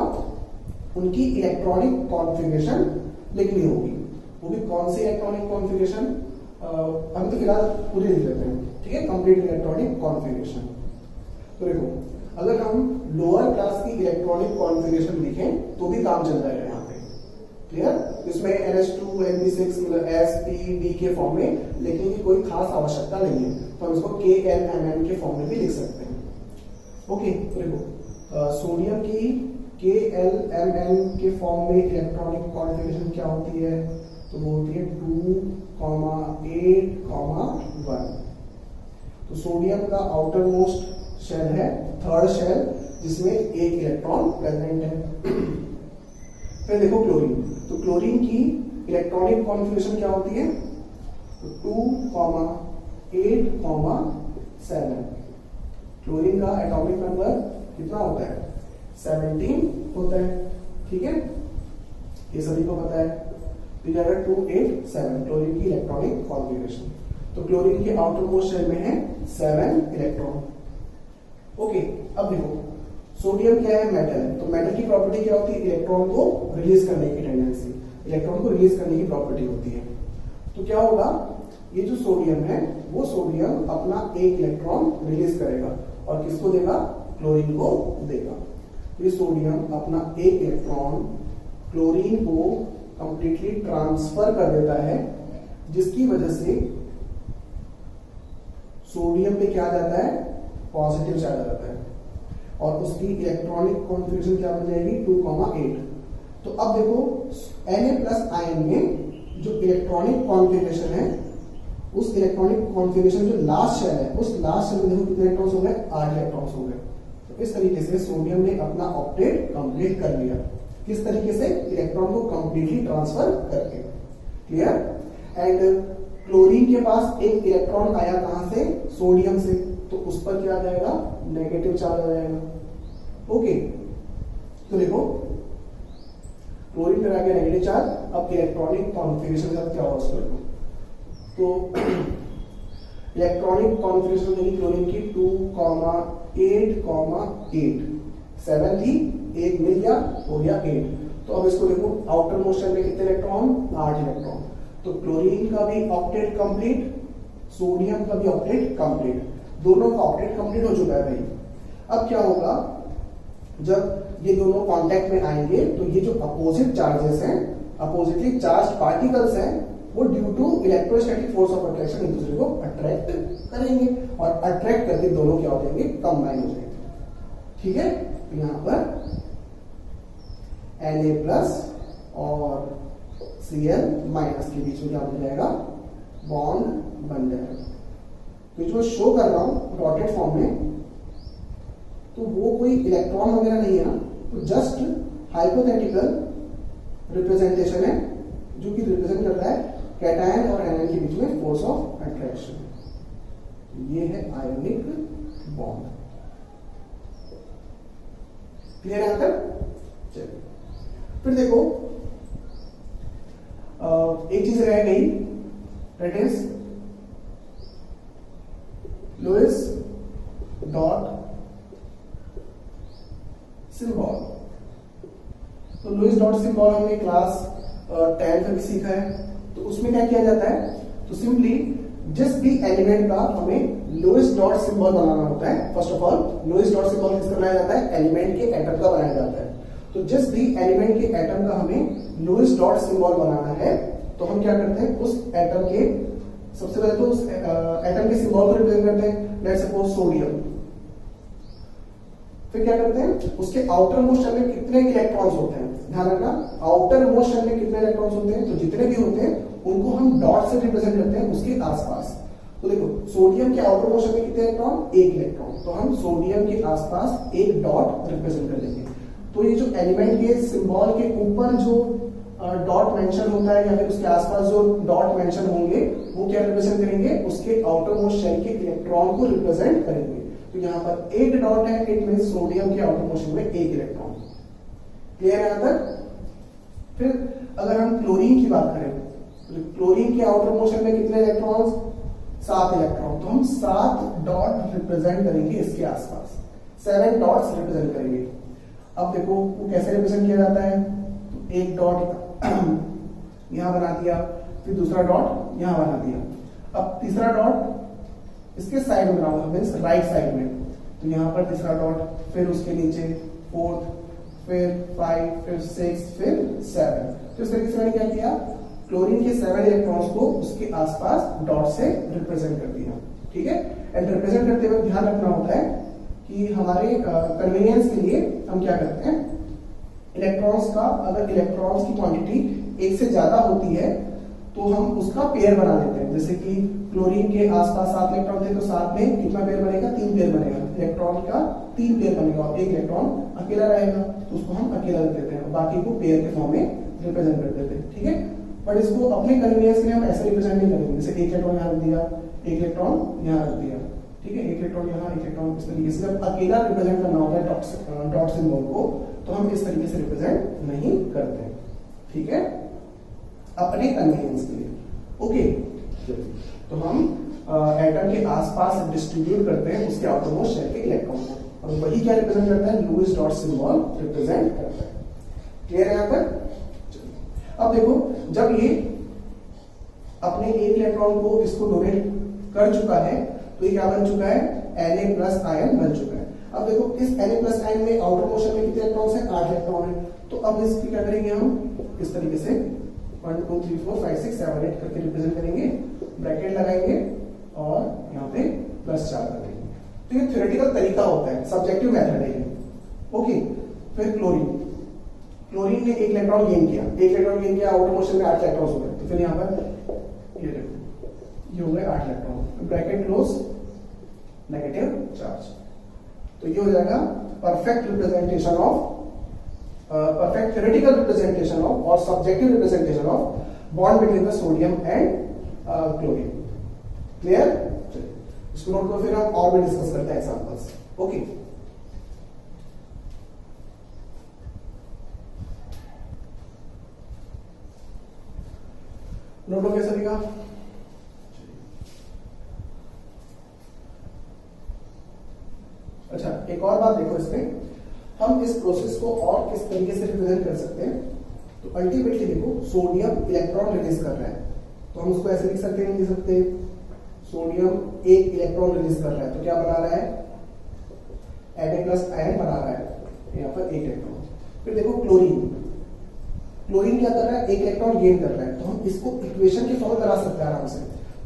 उनकी इलेक्ट्रॉनिक कॉन्फ़िगरेशन लिखनी होगी। वो भी कौन सी इलेक्ट्रॉनिक कॉन्फ़िगरेशन, हम तो फिलहाल पूरी लिख लेते हैं। ठीक है, कंप्लीट इलेक्ट्रॉनिक कॉन्फ़िगरेशन। तो देखो अगर हम लोअर क्लास की इलेक्ट्रॉनिक कॉन्फ़िगरेशन लिखें तो भी काम चल जाएगा यहाँ पे। क्लियर? इसमें NH2 NP6 मतलब SPD के फॉर्म में लिखने की कोई खास आवश्यकता नहीं है, तो हम इसको KLMN के फॉर्म में भी लिख सकते हैं। ओके, तो देखो सोडियम की KLMN के फॉर्म में इलेक्ट्रॉनिक कॉन्फ़िगरेशन क्या होती है, तो वो होती है 2, 8, 1। तो सोडियम का आउटर मोस्ट शेल है थर्ड शेल जिसमें एक इलेक्ट्रॉन प्रेजेंट है। फिर देखो क्लोरीन, तो क्लोरीन की इलेक्ट्रॉनिक कॉन्फ़िगरेशन क्या होती है, तो 2, 8, 7। क्लोरीन का एटॉमिक नंबर कितना होता है, 17 होता है। ठीक है, ये सभी को पता है। तो 2, 8, 7 क्लोरीन की इलेक्ट्रॉनिक कॉन्फ़िगरेशन। तो क्लोरीन के आउटर मोस्ट शेल में है 7 इलेक्ट्रॉन। ओके, अब देखो सोडियम क्या है, मेटल है, तो मेटल की प्रॉपर्टी क्या होती है, इलेक्ट्रॉन को रिलीज करने की टेंडेंसी, इलेक्ट्रॉन को रिलीज करने की प्रॉपर्टी होती है। तो क्या होगा, ये जो सोडियम है वो सोडियम अपना एक इलेक्ट्रॉन रिलीज करेगा और किसको देगा, क्लोरीन को देगा। ये सोडियम अपना एक इलेक्ट्रॉन क्लोरीन को कंप्लीटली ट्रांसफर कर देता है, जिसकी वजह से सोडियम पे क्या आ जाता है, पॉजिटिव चार्ज आ जाता है और उसकी इलेक्ट्रॉनिक कॉन्फ़िगरेशन क्या बन जाएगी, 2, 8। तो अब देखो Na+ आयन में जो इलेक्ट्रॉनिक कॉन्फ़िगरेशन है, उस इलेक्ट्रॉनिक कॉन्फ़िगरेशन जो लास्ट शेल है, उस लास्ट शेल में देखो कितने इलेक्ट्रॉन्स हो गए, 8 इलेक्ट्रॉन्स हो गए। तो इस तरीके से सोडियम ने अपना ऑक्टेट कंप्लीट कर लिया। किस तरीके से, इलेक्ट्रॉन को कंप्लीटली ट्रांसफर करके। क्लियर? एंड क्लोरीन के पास एक इलेक्ट्रॉन आया कहां से, सोडियम से, तो उस पर क्या आ जाएगा, नेगेटिव चार्ज आ जाएगा। ओके, तो देखो क्लोरीन पर आ गया नेगेटिव चार्ज। अब इलेक्ट्रॉनिक कॉन्फ़िगरेशन का क्या होगा उसको, तो इलेक्ट्रॉनिक कॉन्फ़िगरेशन देगी क्लोरीन की 2,8,8 7 थी, एक मिल गया, हो गया 8। तो अब इसको देखो आउटर मोशन में कितने इलेक्ट्रॉन, 8 इलेक्ट्रॉन। तो क्लोरीन का भी ऑक्टेट कंप्लीट, सोडियम का भी ऑक्टेट कंप्लीट, दोनों का ऑक्टेट कंप्लीट हो चुका है भाई। अब क्या होगा, जब ये दोनों कांटेक्ट में आएंगे तो ये जो अपोजिट चार्जेस हैं, अपोजिटली चार्ज पार्टिकल्स हैं, वो due to electrostatic force of attraction एक दूसरे को अट्रैक्ट करेंगे और अट्रैक्ट करके दोनों क्या हो जाएंगे, कंबाइन हो जाएंगे। ठीक है, तो यहां पर Na+ और Cl- के बीच में क्या बन जाएगा, बॉन्ड बन जाएगा। तो जो शो कर रहा हूं डॉटेड फॉर्म में, तो वो कोई इलेक्ट्रॉन वगैरह नहीं है ना, तो जस्ट हाइपोथेटिकल रिप्रेजेंटेशन है जो कि रिप्रेजेंट कर रहा है कैटायन और एनायन के बीच में फोर्स ऑफ अट्रैक्शन। ये है आयोनिक बॉन्ड। क्लियर है आंसर? चलिए फिर देखो एक चीज रह गई, that is Lewis dot symbol. तो लुईस डॉट सिंबल हमने क्लास 10 तक सीखा है। तो उसमें क्या किया जाता है, तो सिंपली जिस भी एलिमेंट का हमें लुईस डॉट सिंबल बनाना होता है, first of all Lewis dot symbol किसका बनाया जाता है, एलिमेंट के एटम का बनाया जाता है। तो जिस भी एलिमेंट के एटम का हमें लुईस डॉट सिंबल बनाना है, तो हम क्या करते हैं, उस एटम के सबसे पहले तो उस एटम के सिंबल को रिप्रेजेंट करते हैं, लेट्स सपोज सोडियम। फिर क्या करते हैं, उसके आउटर मोस्ट शेल में कितने इलेक्ट्रॉन्स होते हैं, ध्यान रखना आउटर मोस्ट शेल में कितने इलेक्ट्रॉन्स होते हैं, तो जितने भी होते हैं उनको हम डॉट से रिप्रेजेंट करते हैं उसके आसपास। तो देखो सोडियम के आउटर मोस्ट शेल में कितने इलेक्ट्रॉन, एक इलेक्ट्रॉन, तो हम सोडियम के आसपास एक डॉट रिप्रेजेंट कर देंगे। तो ये जो एलिमेंट के सिंबल के ऊपर जो डॉट मेंशन होता है या फिर उसके आसपास जो डॉट मेंशन होंगे, वो क्या रिप्रेजेंट करेंगे, उसके आउटर मोस्ट शेल के इलेक्ट्रॉन को रिप्रेजेंट करेंगे। तो यहाँ पर एक डॉट है, इट मीन सोडियम के आउटर मोस्ट शेल में एक इलेक्ट्रॉन। क्लियर है यहाँ तक? फिर अगर हम क्लोरीन की बात करें, तो क्लोरीन के आउटर मोस्ट शेल में कितने इलेक्ट्रॉन्स, 7 इलेक्ट्रॉन। तो हम 7 डॉट रिप्रेजेंट करेंगे इसके आसपास, 7 डॉट्स रिप्रेजेंट करेंगे। अब देखो वो कैसे रिप्रेजेंट किया जाता है, तो एक डॉट यहां बना दिया, फिर दूसरा डॉट यहां बना दिया, अब तीसरा डॉट इसके साइड में बनाऊंगा, मीन्स राइट साइड में। तो यहां पर तीसरा डॉट, फिर उसके नीचे 4th, फिर 5, फिर 6, फिर 7। तो इस तरीके से मैंने क्या किया, क्लोरीन के 7 इलेक्ट्रॉन्स को उसके आसपास डॉट से रिप्रेजेंट कर दिया। ठीक है, एंड रिप्रेजेंट करते वक्त ध्यान रखना होता है कि हमारे कन्वीनियंस के लिए हम क्या करते हैं, इलेक्ट्रॉन्स का, अगर इलेक्ट्रॉन्स की क्वांटिटी एक से ज्यादा होती है तो हम उसका पेयर बना लेते हैं। जैसे कि क्लोरीन के आसपास 7 इलेक्ट्रॉन थे, तो 7 में कितना पेयर बनेगा, 3 पेयर बनेगा, इलेक्ट्रॉन का 3 पेयर बनेगा और एक इलेक्ट्रॉन अकेला रहेगा, तो उसको हम अकेला रख देते हैं, बाकी को पेयर के फॉर्म में रिप्रेजेंट कर देते हैं। ठीक है, बट इसको अपने कन्वीनियंस के लिए हम ऐसे रिप्रेजेंट नहीं करेंगे, जैसे एक इलेक्ट्रॉन यहाँ रख दिया, एक इलेक्ट्रॉन यहाँ रख दिया, ठीक है, एक इलेक्ट्रॉन यहाँ, एक इलेक्ट्रॉन, इस तरीके से। जब अकेला रिप्रेजेंट करना होता है डॉट सिंबल को, तो हम इस तरीके से रिप्रेजेंट नहीं करते। ठीक है, अपने कन्वीनियंस के लिए। ओके, तो हम एटम के आसपास डिस्ट्रीब्यूट करते हैं उसके आउटर मोस्ट शेल के इलेक्ट्रॉन को, और वही क्या रिप्रेजेंट करता है, लुईस डॉट सिंबल रिप्रेजेंट करता है। क्लियर है यहाँ पर? अब देखो जब ये अपने एक इलेक्ट्रॉन को इसको डोनेट कर चुका है, तो ये क्या बन चुका है, Na+ आयन बन चुका है। अब देखो इस Na+ आयन में आउटर मोस्ट शेल में कितने इलेक्ट्रॉन्स हैं, 8 इलेक्ट्रॉन है। तो अब इसकी क्या करेंगे हम, इस तरीके से 1 2 3 4 5 6 7 8 करके रिप्रेजेंट करेंगे, ब्रैकेट लगाएंगे और यहाँ पे +4 कर देंगे। तो ये थ्योरेटिकल तरीका होता है, सब्जेक्टिव मेथड है ये। ओके, फिर क्लोरीन ने एक इलेक्ट्रॉन गेन किया, आउटर मोस्ट शेल में 8 इलेक्ट्रॉन्स हो गए, तो फिर यहाँ पर ये देखो ये हो गए 8 electron, bracket close, negative charge. तो ये हो जाएगा perfect representation of, perfect theoretical representation of और subjective representation of bond between the sodium and chlorine. Clear? इसको नोट करो, फिर हम और भी डिस्कस करते हैं एग्जांपल्स। ओके, नोट लो कैसा दिखा। अच्छा, एक और बात देखो इसमें, हम इस प्रोसेस को और किस तरीके से रिप्रेजेंट कर सकते हैं। तो अल्टीमेटली देखो, सोडियम इलेक्ट्रॉन रिलीज कर रहा है, तो हम उसको ऐसे लिख सकते हैं, लिख सकते हैं सोडियम एक इलेक्ट्रॉन रिलीज कर रहा है, तो क्या बना रहा है, Na+ आयन बना रहा है, यहाँ पर एक इलेक्ट्रॉन। फिर देखो क्लोरीन, क्लोरीन क्या कर रहा है, एक इलेक्ट्रॉन गेन कर रहा है, तो हम इसको इक्वेशन के फॉर्म करा सकते हैं आराम से।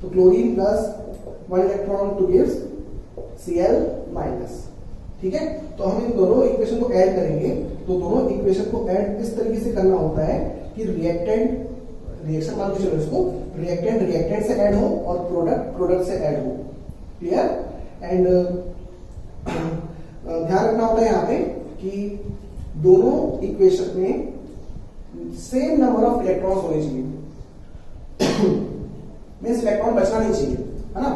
तो chlorine + 1 electron two gives Cl-। ठीक है, तो हम इन दोनों इक्वेशन को ऐड करेंगे, तो दोनों इक्वेशन को ऐड इस तरीके से करना होता है कि रिएक्शन मान के चलो इसको, रिएक्टेंट से ऐड हो और प्रोडक्ट से ऐड हो। क्लियर? एंड ध्यान रखना होता है यहाँ पे कि दोनों इक्वेशन में सेम नंबर ऑफ इलेक्ट्रॉन्स होने चाहिए। मींस इलेक्ट्रॉन बचना नहीं चाहिए, है ना।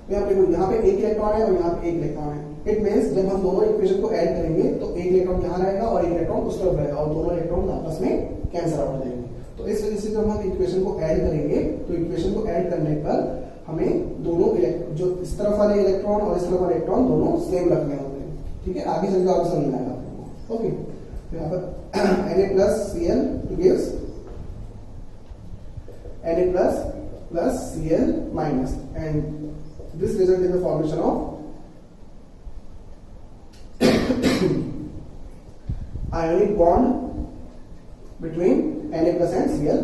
यहाँ पे एक इलेक्ट्रॉन है और यहाँ पे एक इलेक्ट्रॉन है। इट मींस जब हम दोनों इक्वेशन को ऐड करेंगे तो एक इलेक्ट्रॉन यहाँ रहेगा और एक इलेक्ट्रॉन उस तरफ रहेगा और दोनों इलेक्ट्रॉन आपस में कैंसिल आउट हो जाएंगे। तो इस वजह से जब हम इक्वेशन को ऐड करेंगे तो इक्वेशन को ऐड करने पर हमें दोनों जो इस तरफ वाले इलेक्ट्रॉन और इस तरफ वाले इलेक्ट्रॉन दोनों सेम रखने होते हैं। ठीक है, आगे चलकर आपको समझ में आएगा आपको। ओके, तो यहाँ पर Na+Cl to gives Na+Cl- and this result is the formation of ionic bond between Na+ and Cl-।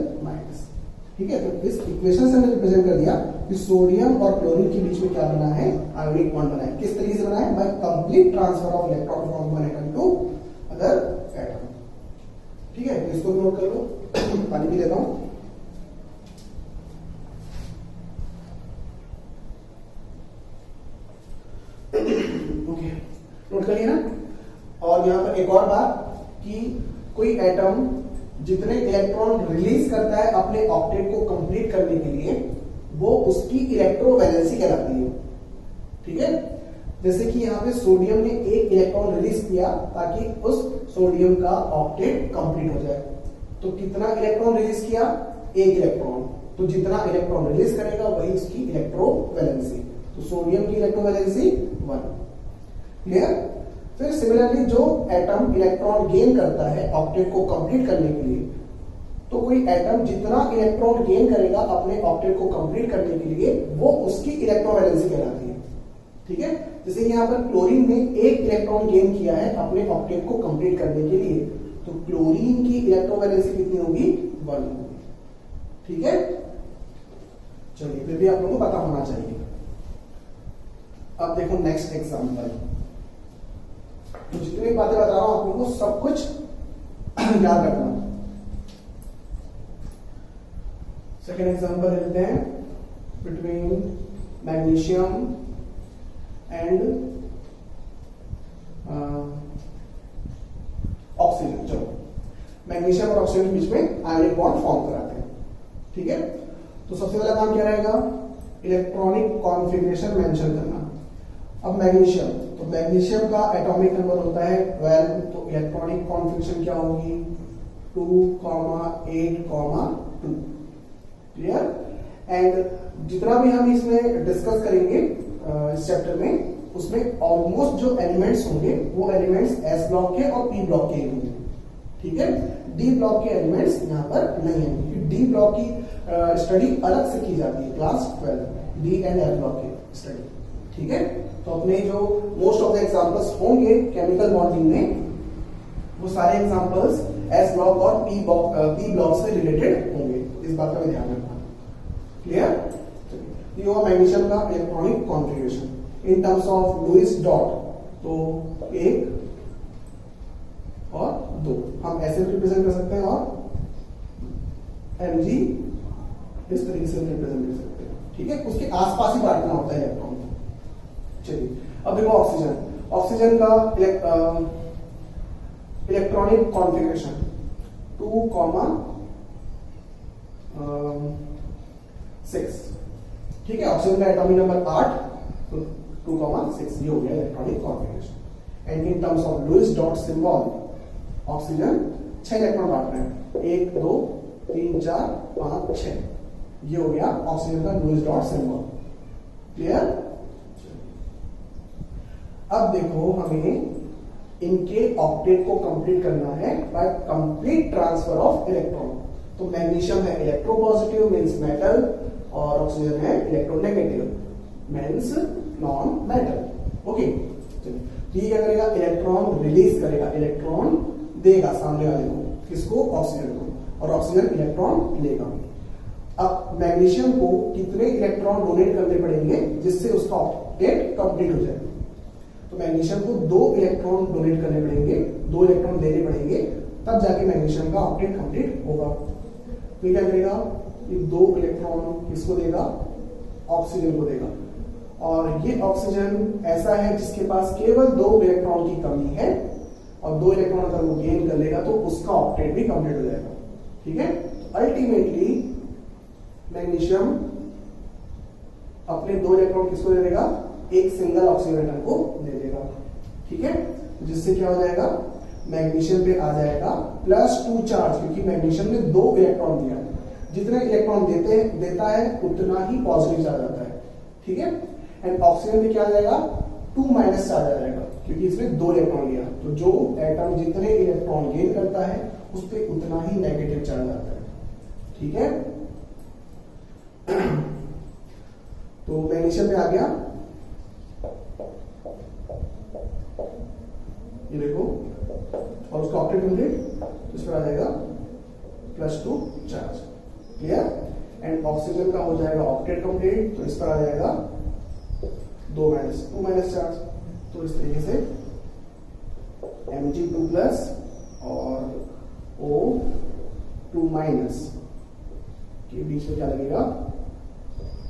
ठीक है, तो इस इक्वेशन से हमने रिप्रेजेंट कर दिया कि सोडियम और क्लोरीन के बीच में क्या बना है, आयोनिक बॉन्ड बना है। किस तरीके से बना है, by complete transfer of electron from one atom to other atom. ठीक है, तो इसको नोट कर लो, पानी पी लेता हूं। ओके, नोट कर लिया ना। और यहां पर एक और बात कि कोई एटम जितने इलेक्ट्रॉन रिलीज करता है अपने ऑक्टेट को कंप्लीट करने के लिए, वो उसकी इलेक्ट्रोवैलेंसी कहलाती है। ठीक है, जैसे कि यहाँ पे सोडियम ने एक इलेक्ट्रॉन रिलीज किया ताकि उस सोडियम का ऑक्टेट कंप्लीट हो जाए। तो कितना इलेक्ट्रॉन रिलीज किया, एक इलेक्ट्रॉन। तो जितना इलेक्ट्रॉन रिलीज करेगा वही उसकी इलेक्ट्रोवैलेंसी। तो सोडियम की इलेक्ट्रोवैलेंसी 1। क्लियर? फिर सिमिलरली जो एटम इलेक्ट्रॉन गेन करता है ऑक्टेट को कंप्लीट करने के लिए, तो कोई एटम जितना इलेक्ट्रॉन गेन करेगा अपने ऑक्टेट को कंप्लीट करने के लिए, वो उसकी इलेक्ट्रोवैलेंसी कहलाती है। ठीक है, जैसे यहाँ पर क्लोरीन ने एक इलेक्ट्रॉन गेन किया है अपने ऑक्टेट को कंप्लीट करने के लिए, तो क्लोरीन की इलेक्ट्रोवैलेंसी कितनी होगी, 1 होगी। ठीक है, चलिए, फिर भी आप लोगों को पता होना चाहिए। अब देखो नेक्स्ट एग्जाम्पल। तो जितनी बातें बता रहा हूं आप लोगों को सब कुछ याद रखना। सेकेंड एग्जाम्पल लेते हैं, बिटवीन मैग्नीशियम एंड ऑक्सीजन। चलो, मैग्नीशियम और ऑक्सीजन के बीच में आयनिक बॉन्ड फॉर्म कराते हैं। ठीक है, तो सबसे पहला काम क्या रहेगा, इलेक्ट्रॉनिक कॉन्फ़िगरेशन मेंशन करना। अब मैग्नीशियम, तो मैग्नीशियम का एटॉमिक नंबर होता है 12, तो इलेक्ट्रॉनिक कॉन्फ़िगरेशन क्या होगी, 2,8,2। क्लियर? एंड जितना भी हम इसमें डिस्कस करेंगे इस चैप्टर में, उसमें ऑलमोस्ट जो एलिमेंट्स होंगे वो एलिमेंट्स S ब्लॉक के और P ब्लॉक के होंगे। ठीक है, D ब्लॉक के एलिमेंट्स यहाँ पर नहीं है, क्योंकि D ब्लॉक की स्टडी अलग से की जाती है class 12, D and F block की स्टडी। ठीक है, तो अपने जो मोस्ट ऑफ द एग्जांपल्स होंगे केमिकल बॉन्डिंग में, वो सारे एग्जांपल्स S ब्लॉक और P ब्लॉक से रिलेटेड होंगे। इस बात का भी ध्यान रखना। क्लियर? ये हुआ मैग्नीशियम का electronic configuration in terms of Lewis dot. तो 1 और 2 हम ऐसे रिप्रेजेंट कर सकते हैं, और Mg इस तरीके से रिप्रेजेंट कर सकते हैं। ठीक है, उसके आसपास ही बांटना होता है इलेक्ट्रॉन। चलिए, अब देखो ऑक्सीजन। ऑक्सीजन का इलेक्ट्रॉनिक कॉन्फ़िगरेशन 2,6। ठीक है, ऑक्सीजन का एटॉमिक नंबर 8, तो 2,6 ये हो गया electronic configuration. And in terms of Lewis dot symbol, oxygen 6 electron बांट रहे हैं, 1 2 3 4 5 6। ये हो गया ऑक्सीजन का लुईस डॉट सिंबल। क्लियर? अब देखो हमें इनके ऑक्टेट को कंप्लीट करना है by complete transfer of electron. तो मैग्नीशियम है इलेक्ट्रोपॉजिटिव मींस मेटल और ऑक्सीजन है electronegative means non metal. Okay, तो ये क्या करेगा, इलेक्ट्रॉन रिलीज करेगा, इलेक्ट्रॉन देगा सामने वाले को, किसको, ऑक्सीजन को, और ऑक्सीजन इलेक्ट्रॉन लेगा। अब मैग्नीशियम को कितने इलेक्ट्रॉन डोनेट करने पड़ेंगे जिससे उसका ऑक्टेट कंप्लीट हो जाए। तो मैग्नीशियम को 2 इलेक्ट्रॉन डोनेट करने पड़ेंगे, 2 इलेक्ट्रॉन देने पड़ेंगे, तब जाके मैग्नीशियम का ऑक्टेट कंप्लीट होगा। तो क्या करेगा, ये 2 इलेक्ट्रॉन किसको देगा, ऑक्सीजन को देगा। और ये ऑक्सीजन ऐसा है जिसके पास केवल 2 इलेक्ट्रॉन की कमी है, और 2 इलेक्ट्रॉन अगर वो गेन कर लेगा तो उसका ऑक्टेट भी कंप्लीट हो जाएगा। ठीक है, अल्टीमेटली मैग्नीशियम अपने 2 इलेक्ट्रॉन किसको दे देगा, एक सिंगल ऑक्सीजन एटम को दे देगा। ठीक है, जिससे क्या हो जाएगा, मैग्नीशियम पे आ जाएगा +2 चार्ज, क्योंकि मैग्नीशियम ने 2 इलेक्ट्रॉन दिया। जितने इलेक्ट्रॉन देता है उतना ही पॉजिटिव चार्ज आता है। ठीक है, एंड ऑक्सीजन पे क्या आ जाएगा, 2- चार्ज आ जाएगा, क्योंकि इसने 2 इलेक्ट्रॉन लिया। तो जो एटम जितने इलेक्ट्रॉन गेन करता है उस पर उतना ही नेगेटिव चार्ज आता है। ठीक है, तो मैग्नीशियम पे आ गया, ये देखो, और उसका ऑक्टेट कंप्लीट, तो इस पर आ जाएगा +2 चार्ज। क्लियर, एंड ऑक्सीजन का हो जाएगा ऑक्टेट कंप्लीट, तो इस पर आ जाएगा 2- चार्ज। तो इस तरीके से Mg2+ और O2- के बीच में क्या लगेगा,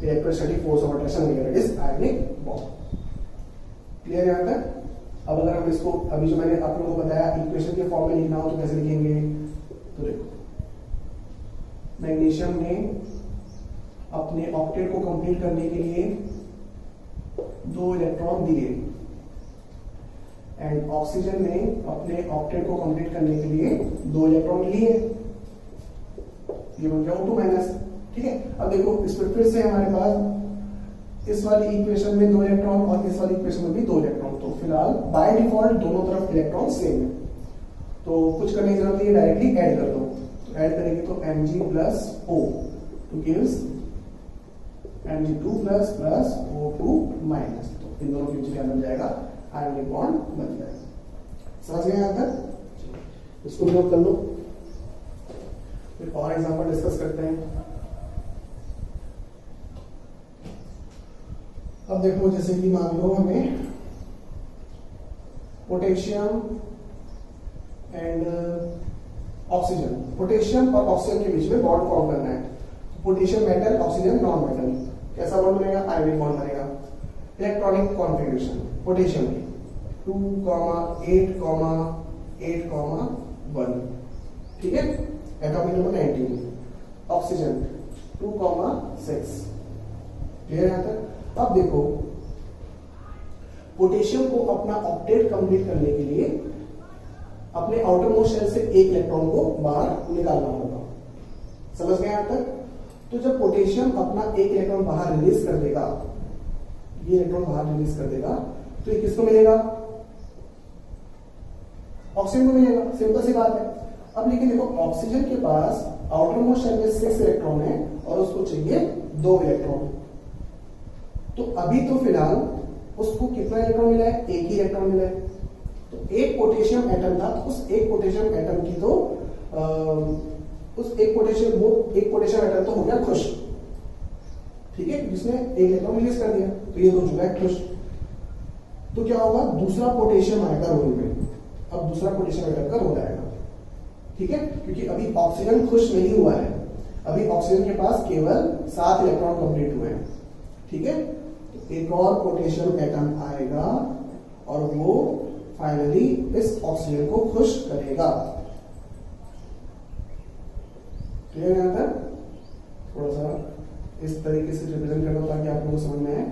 इलेक्ट्रोस्टैटिक फोर्स ऑफ अट्रैक्शन लगेगा, it is ionic bond. Clear यहां तक। अब अगर हम इसको अभी जो मैंने आप लोगों को बताया इक्वेशन के फॉर्म में लिखना हो तो कैसे लिखेंगे, तो देखो मैग्नीशियम ने अपने ऑक्टेट को कंप्लीट करने के लिए 2 इलेक्ट्रॉन दिए, एंड ऑक्सीजन ने अपने ऑक्टेट को कंप्लीट करने के लिए 2 इलेक्ट्रॉन लिए, ये बन गया O2-। ठीक है, अब देखो इस पर फिर से हमारे पास इस वाली इक्वेशन में 2 इलेक्ट्रॉन और इस वाली इक्वेशन में भी 2 इलेक्ट्रॉन, तो फिलहाल बाय डिफॉल्ट दोनों तरफ इलेक्ट्रॉन सेम है, तो कुछ करने की जरूरत नहीं है, डायरेक्टली ऐड कर दो। तो ऐड करेंगे तो Mg+O two gives Mg2+ O2-, तो इन दोनों के बीच क्या बन जाएगा, आयनिक बॉन्ड बन जाएगा। समझ गए यहां तक, इसको नोट कर लो। फिर और एग्जांपल डिस्कस करते हैं। अब देखो जैसे कि मान लो हमें पोटेशियम एंड ऑक्सीजन, पोटेशियम और ऑक्सीजन के बीच में बॉन्ड फॉर्म करना है। Potassium metal, oxygen non metal, कैसा बॉन्ड बनेगा, आयनिक बॉन्ड बनेगा। इलेक्ट्रॉनिक कॉन्फ़िगरेशन पोटेशियम की 2,8,8,1, ठीक है, एटॉमिक नंबर 19। ऑक्सीजन 2,6। क्लियर यहां तक। अब देखो पोटेशियम को अपना ऑक्टेट कंप्लीट करने के लिए अपने आउटर मोस्ट शेल से एक इलेक्ट्रॉन को बाहर निकालना होगा। समझ गए यहां तक। तो जब पोटेशियम अपना एक इलेक्ट्रॉन बाहर रिलीज कर देगा, ये इलेक्ट्रॉन बाहर रिलीज कर देगा, तो ये किसको मिलेगा, ऑक्सीजन को मिलेगा। सिंपल सी बात है। अब लेकिन देखो ऑक्सीजन के पास आउटर मोस्ट शेल में 6 इलेक्ट्रॉन है और उसको चाहिए 2 इलेक्ट्रॉन। तो अभी तो फिलहाल उसको कितना इलेक्ट्रॉन मिला है, एक ही इलेक्ट्रॉन मिला है। तो एक पोटेशियम एटम था, तो उस एक पोटेशियम एटम की तो उस एक पोटेशियम एटम तो हो गया खुश, ठीक है, जिसने एक इलेक्ट्रॉन रिलीज कर दिया, तो ये हो चुका है खुश। तो क्या होगा, दूसरा पोटेशियम आएगा रोल में। अब दूसरा पोटेशियम एटम का रोल आएगा, ठीक है, क्योंकि अभी ऑक्सीजन खुश नहीं हुआ है, अभी ऑक्सीजन के पास केवल 7 इलेक्ट्रॉन कंप्लीट हुए हैं, ठीक है। तो एक और पोटेशियम एटम आएगा और वो फाइनली इस ऑक्सीजन को खुश करेगा। क्लियर यहां तक। थोड़ा सा इस तरीके से रिप्रेजेंट करना ताकि आप लोगों को समझ में आए।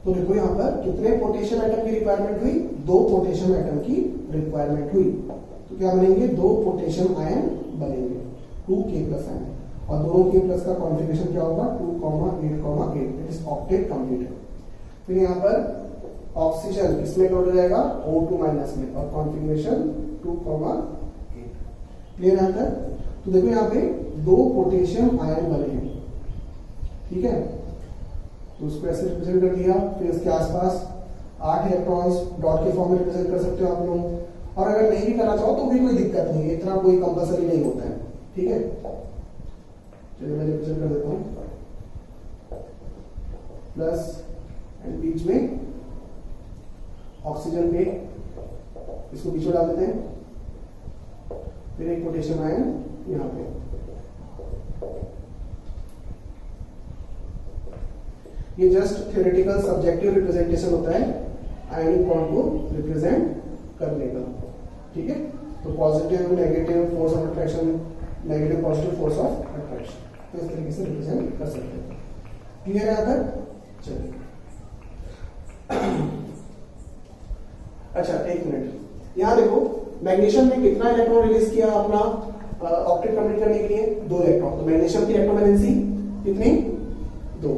तो देखो यहां पर कितने पोटेशियम एटम की रिक्वायरमेंट हुई, 2 पोटेशियम एटम की रिक्वायरमेंट हुई। तो क्या बनेंगे, 2 पोटेशियम आयन बनेंगे, 2K+ आयन, और दोनों K+ का कॉन्फ़िगरेशन क्या होगा, 2,8,8, इट इज ऑक्टेट कंप्लीट। फिर यहाँ पर ऑक्सीजन इसमें कौन हो जाएगा O2 माइनस में, और कॉन्फिगरेशन 2,8। क्लियर है आंसर? तो देखो यहाँ पे 2 पोटेशियम आयन बने हैं, ठीक है, तो उसको ऐसे रिप्रेजेंट कर दिया। फिर इसके आसपास 8 इलेक्ट्रॉन्स डॉट के फॉर्म में रिप्रेजेंट कर सकते हो आप लोग, और अगर नहीं भी करना चाहो तो भी कोई दिक्कत नहीं है, इतना कोई कंपलसरी नहीं होता है, ठीक है। चलिए मैं रिप्रेजेंट कर देता हूं, प्लस एंड बीच में ऑक्सीजन पे इसको बीच में डाल देते हैं, फिर एक पोटेशियम आयन यहां पे। ये जस्ट थ्योरेटिकल सब्जेक्टिव रिप्रेजेंटेशन होता है आयनिक बॉन्ड को रिप्रेजेंट करने का, ठीक है। तो positive negative force of attraction, negative positive force of attraction, तो इस तरीके से रिप्रेजेंट कर सकते हैं। क्लियर है यहाँ तक? चलिए अच्छा एक मिनट, यहां देखो मैग्नीशियम ने कितना इलेक्ट्रॉन रिलीज किया अपना ऑक्टेट कंप्लीट करने के लिए? 2 इलेक्ट्रॉन। तो मैग्नीशियम की इलेक्ट्रोवैलेंसी कितनी? 2।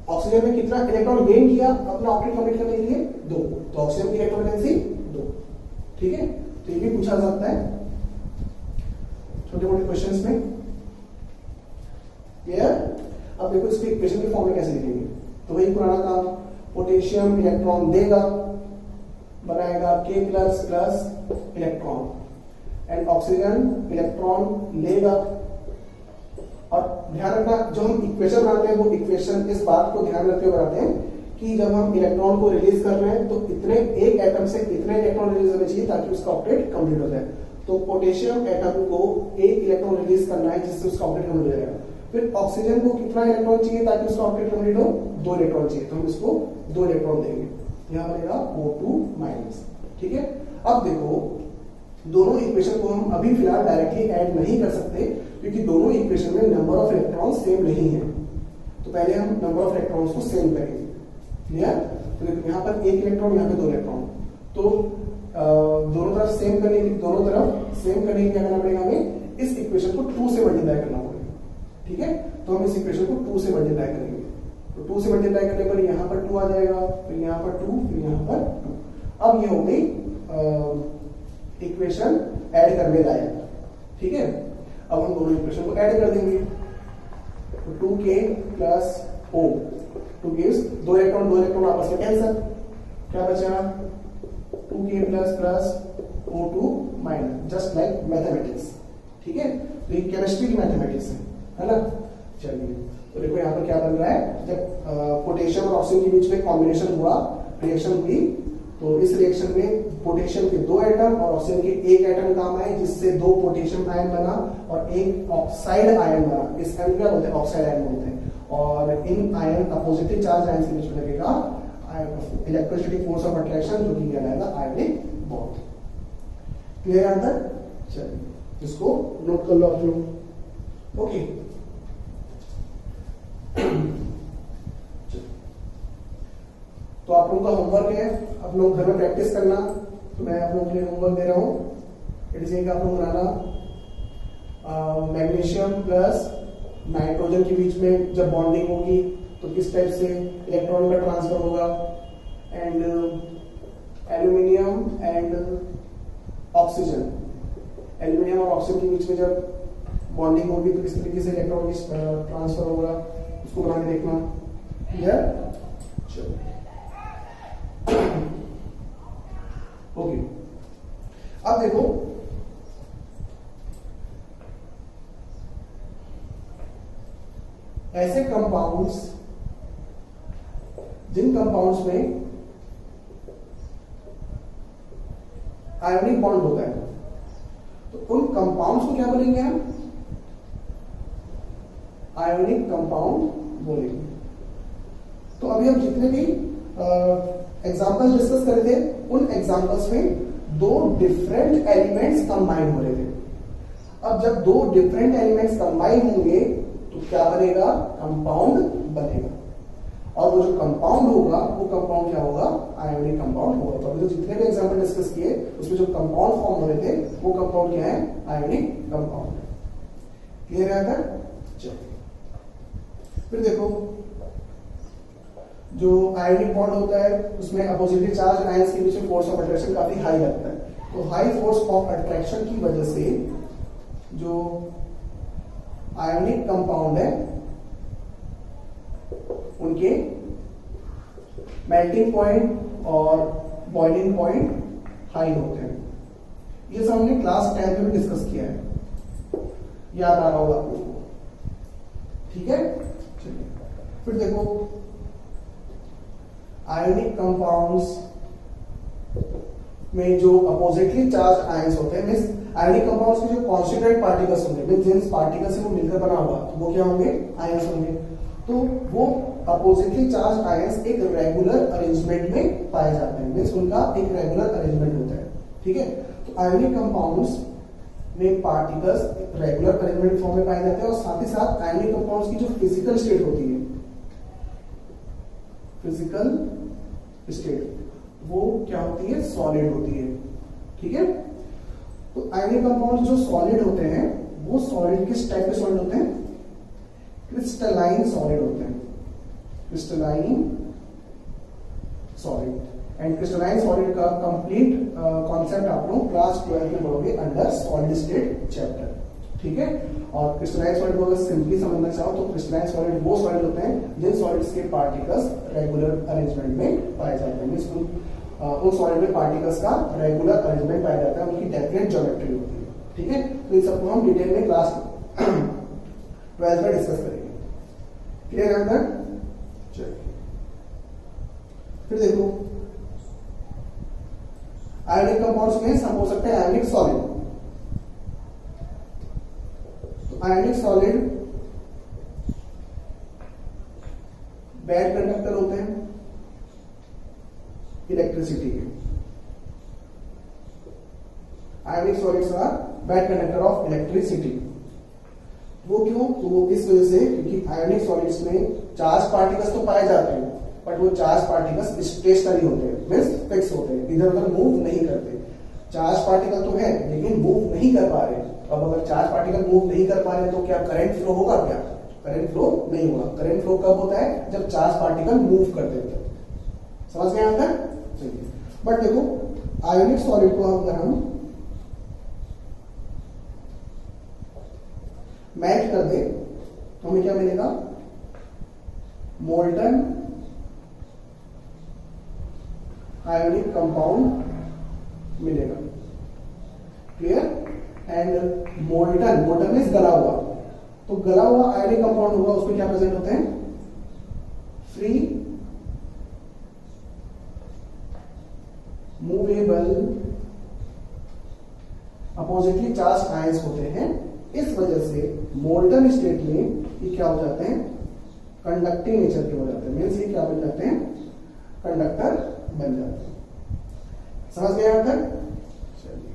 ऑक्सीजन ने कितना इलेक्ट्रॉन गेन किया अपना ऑक्टेट कंप्लीट करने के लिए? 2। तो ऑक्सीजन की इलेक्ट्रोवैलेंसी 2, ठीक है। तो ये भी पूछा जाता है छोटे मोटे क्वेश्चंस में। क्लियर? अब देखो इसको इक्वेशन के फॉर्म में कैसे लिखेंगे? तो वही पुराना काम, पोटेशियम इलेक्ट्रॉन देगा, बनाएगा K plus plus electron, and oxygen electron लेगा। और ध्यान रखना जो हम इक्वेशन बनाते हैं वो इक्वेशन इस बात को ध्यान रखते हुए बनाते हैं कि जब हम इलेक्ट्रॉन को रिलीज कर रहे हैं तो इतने एक एटम से इतने इलेक्ट्रॉन रिलीज होने चाहिए ताकि उसका ऑक्टेट कंप्लीट हो जाए। तो पोटेशियम एटम को एक इलेक्ट्रॉन रिलीज करना है जिससे उसका ऑक्टेट कंप्लीट हो जाएगा। फिर ऑक्सीजन को कितना इलेक्ट्रॉन चाहिए ताकि उसका ऑक्टेट कंप्लीट हो? 2 इलेक्ट्रॉन चाहिए, तो हम इसको 2 इलेक्ट्रॉन देंगे, यहां बनेगा O2 माइनस, ठीक है। अब देखो दोनों इक्वेशन को हम अभी फिलहाल डायरेक्टली ऐड नहीं कर सकते क्योंकि दोनों इक्वेशन में नंबर ऑफ इलेक्ट्रॉन्स सेम नहीं है। तो पहले हम नंबर ऑफ इलेक्ट्रॉन्स को सेम करेंगे। क्लियर? तो देखो यहाँ पर 1 इलेक्ट्रॉन, यहाँ पे 2 इलेक्ट्रॉन, तो दोनों तरफ सेम करने के लिए क्या करना पड़ेगा? हमें इस इक्वेशन को 2 से मल्टीप्लाई करना पड़ेगा, ठीक है। तो हम इस इक्वेशन को 2 से मल्टीप्लाई करेंगे, तो 2 से मल्टीप्लाई करने पर यहाँ पर 2 आ जाएगा, फिर यहाँ पर 2, फिर यहाँ पर 2। अब ये हो गई इक्वेशन ऐड करने लायक, ठीक है। अब हम दोनों इक्वेशन को ऐड कर देंगे, तो 2K plus O 2 gives 2 electron आपस में कैंसिल, क्या बचा? 2K plus plus O2 minus, just like mathematics, ठीक है। तो ये केमिस्ट्री की मैथमेटिक्स है ना। चलिए तो देखो यहाँ पर क्या बन रहा है, जब पोटेशियम और ऑक्सीजन के बीच में कॉम्बिनेशन हुआ, रिएक्शन हुई, तो इस रिएक्शन में पोटेशियम के 2 एटम और ऑक्सीजन के 1 एटम काम आए, जिससे 2 पोटेशियम आयन बना और 1 ऑक्साइड आयन बना। इस आयन क्या बोलते हैं? ऑक्साइड आयन बोलते हैं। और in ion appositive charge ion के बीच में लगेगा इलेक्ट्रोस्टैटिक फोर्स ऑफ अट्रैक्शन, जो कि कहलाएगा आयनिक बॉन्ड। Clear answer? चलिए इसको नोट कर लो आप लोग, ओके। तो आप लोगों का होमवर्क है, आप लोग घर में प्रैक्टिस करना। तो मैं आप लोगों के लिए होमवर्क दे रहा हूँ, इट इज आप लोग बनाना मैग्नीशियम प्लस नाइट्रोजन के बीच में जब बॉन्डिंग होगी तो किस टाइप से इलेक्ट्रॉन का ट्रांसफर होगा, and aluminium and oxygen, aluminium और ऑक्सीजन के बीच में जब बॉन्डिंग होगी तो किस तरीके से इलेक्ट्रॉन ट्रांसफर होगा, उसको बना के देखना। क्लियर? चलो ओके। अब देखो ऐसे कंपाउंड्स, जिन कंपाउंड्स में आयोनिक बॉन्ड होता है, तो उन कंपाउंड्स को क्या बोलेंगे हम? आयोनिक कंपाउंड बोलेंगे। तो अभी हम जितने भी एग्जाम्पल डिस्कस कर रहे थे, उन एग्जाम्पल्स में 2 डिफरेंट एलिमेंट्स कंबाइन हो रहे थे। अब जब 2 डिफरेंट एलिमेंट्स कंबाइन होंगे तो क्या बनेगा? कंपाउंड बनेगा। और वो जो कंपाउंड होगा वो कंपाउंड क्या होगा? आयोनिक कंपाउंड होगा। तो अभी तो जितने भी एग्जाम्पल डिस्कस किए उसमें जो कंपाउंड फॉर्म हो रहे थे वो कंपाउंड क्या है? Ionic compound. क्लियर है? चलिए फिर देखो जो आयोनिक बॉन्ड होता है उसमें अपोजिटली चार्ज आयंस के बीच में फोर्स ऑफ अट्रैक्शन काफी हाई लगता है। तो हाई फोर्स ऑफ अट्रैक्शन की वजह से जो आयोनिक कंपाउंड है उनके मेल्टिंग पॉइंट और बॉइलिंग पॉइंट हाई होते हैं। ये सब हमने क्लास 10 में भी डिस्कस किया है, याद आ रहा होगा आपको, ठीक है। चलिए फिर देखो आयोनिक कंपाउंड्स में जो अपोजिटली चार्ज आयंस होते हैं, मींस आयोनिक कंपाउंड्स के जो कॉन्स्टिट्यूएंट पार्टिकल्स होंगे, मींस जिन पार्टिकल से वो मिलकर बना हुआ, तो वो क्या होंगे, आयंस होंगे। तो वो अपोजिटली चार्ज आयंस एक रेगुलर अरेंजमेंट में पाए जाते हैं, मींस उनका एक रेगुलर अरेंजमेंट होता है, ठीक है। तो आयोनिक कंपाउंड्स में पार्टिकल्स रेगुलर अरेंजमेंट फॉर्म में पाए जाते हैं और साथ ही साथ आयोनिक कंपाउंड्स की जो फिजिकल स्टेट होती है, फिजिकल स्टेट वो क्या होती है, सॉलिड होती है, ठीक है। तो आयोनिक कंपाउंड जो सॉलिड होते हैं वो सॉलिड किस टाइप के सॉलिड होते हैं, क्रिस्टलाइन सॉलिड होते हैं, crystalline solid. And crystalline solid का कंप्लीट कॉन्सेप्ट आप लोग क्लास 12 में पढ़ोगे अंडर सॉलिड स्टेट चैप्टर, ठीक है। और क्रिस्टलाइन सॉलिड को अगर सिंपली समझना चाहो तो क्रिस्टलाइन सॉलिड वो सॉलिड होते हैं जिन सॉलिड्स के पार्टिकल्स रेगुलर अरेंजमेंट में पाए जाते हैं, मींस उन सॉलिड में पार्टिकल्स का रेगुलर अरेंजमेंट पाया जाता है, उनकी डेफिनेट ज्योमेट्री होती है, ठीक है। तो इन सबको हम डिटेल में क्लास 12 में डिस्कस करेंगे, क्लियर है अंदर। चलिए फिर देखो आयोनिक कंपाउंड्स में हम हो सकते हैं आयोनिक सॉलिड। तो आयोनिक सॉलिड बैड कंडक्टर होते हैं इलेक्ट्रिसिटी के, ionic solids are bad conductor of electricity. वो क्यों, तो वो इस वजह से क्योंकि आयोनिक सॉलिड्स में चार्ज पार्टिकल्स तो पाए जाते हैं बट वो चार्ज पार्टिकल्स स्टेशनरी होते हैं, मींस फिक्स होते हैं, इधर उधर मूव नहीं करते। चार्ज पार्टिकल तो है लेकिन मूव नहीं कर पा रहे। अब अगर चार्ज पार्टिकल मूव नहीं कर पा रहे तो क्या करंट फ्लो होगा, क्या करंट फ्लो नहीं होगा। करंट फ्लो कब होता है, जब चार्ज पार्टिकल मूव करते हैं, समझ गए यहाँ तक। चलिए बट देखो आयोनिक सॉलिड को अगर हम मेल्ट कर दे तो हमें क्या मिलेगा, मोल्टन आयोनिक कंपाउंड मिलेगा, clear. And molten, molten means गला हुआ, तो गला हुआ आयोनिक कंपाउंड होगा, उसमें क्या प्रेजेंट होते हैं, free movable oppositely charge ions होते हैं। इस वजह से मोल्टन स्टेट में ये क्या हो जाते हैं, कंडक्टिंग नेचर के हो जाते हैं, मींस ये क्या बन जाते हैं, कंडक्टर बन जाते हैं। समझ गए यहां तक। चलिए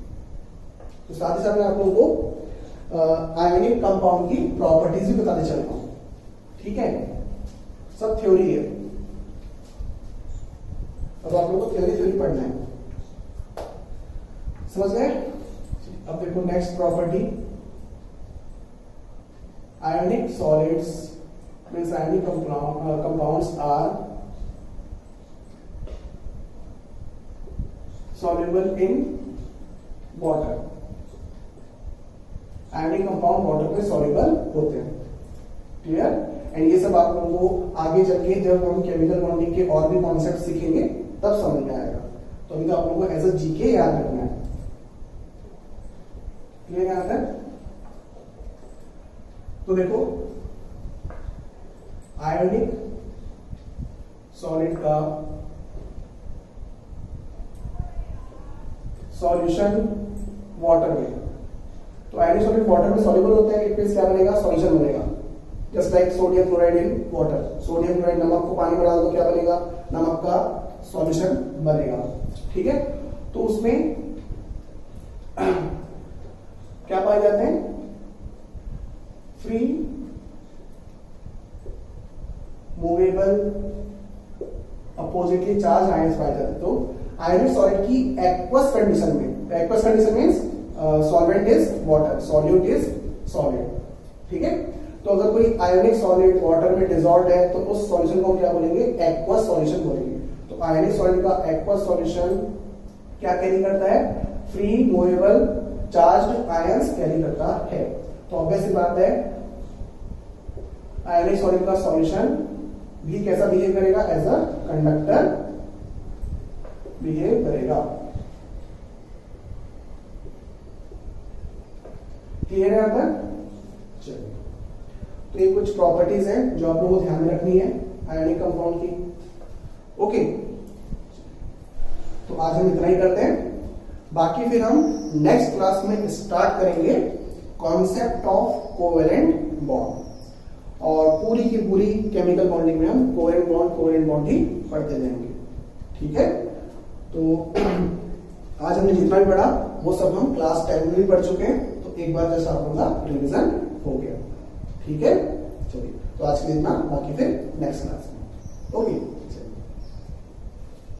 तो साथ ही साथ मैं आप लोगों को आयोनिक कंपाउंड की प्रॉपर्टीज भी बताते चलता हूं, ठीक है। सब थ्योरी है, अब आप लोगों को थ्योरी पढ़ना है, समझ गए। अब देखो next property, ionic solids means ionic compounds are soluble in water। Ionic compound water में soluble होते हैं, क्लियर। एंड ये सब आप लोगों को आगे चल के जब हम केमिकल बॉन्डिंग के और भी कॉन्सेप्ट सीखेंगे तब समझ में आएगा। तो अभी तो आप लोगों को एज अ जीके याद रखना है, क्लियर यहां तक। तो देखो आयोनिक सॉलिड का सॉल्यूशन वाटर में, तो आयोनिक सॉलिड वाटर में सॉल्युबल होते हैं, इट मींस क्या बनेगा, सॉल्यूशन बनेगा। Just like sodium chloride in water, sodium chloride नमक को पानी में डाल दो क्या बनेगा, नमक का सॉल्यूशन बनेगा, ठीक है। तो उसमें क्या पाए जाते हैं, free movable oppositely charge ions पाए जाते हैं। तो आयोनिक सॉलिड की एक्वस कंडीशन में, aqueous condition means solvent is water, solute is solid, ठीक है। तो अगर कोई आयोनिक सॉलिड वाटर में डिसॉल्व है तो उस सॉल्यूशन को हम क्या बोलेंगे, एक्वस सॉल्यूशन बोलेंगे। तो आयोनिक सॉलिड का एक्वस सॉल्यूशन क्या कैरी करता है, free movable charged ions carry करता है। तो ऑब्वियस सी बात है आयोनिक सॉलिड का सॉल्यूशन भी कैसा बिहेव करेगा, एज अ कंडक्टर बिहेव करेगा। क्लियर है यहाँ तक? चलिए, तो ये कुछ प्रॉपर्टीज हैं जो आप लोगों को ध्यान में रखनी है आयोनिक कंपाउंड की। ओके, तो आज हम इतना ही करते हैं, बाकी फिर हम नेक्स्ट क्लास में स्टार्ट करेंगे कॉन्सेप्ट ऑफ कोवेलेंट बॉन्ड, और पूरी की पूरी केमिकल बॉन्डिंग में हम कोवेलेंट बॉन्ड ही पढ़ते जाएंगे। ठीक है, तो आज हमने जितना भी पढ़ा वो सब हम क्लास 10 में भी पढ़ चुके हैं, तो एक बार जैसा आप लोगों का रिवीजन हो गया। ठीक है, चलिए, तो आज के लिए इतना, बाकी फिर नेक्स्ट क्लास में। ओके।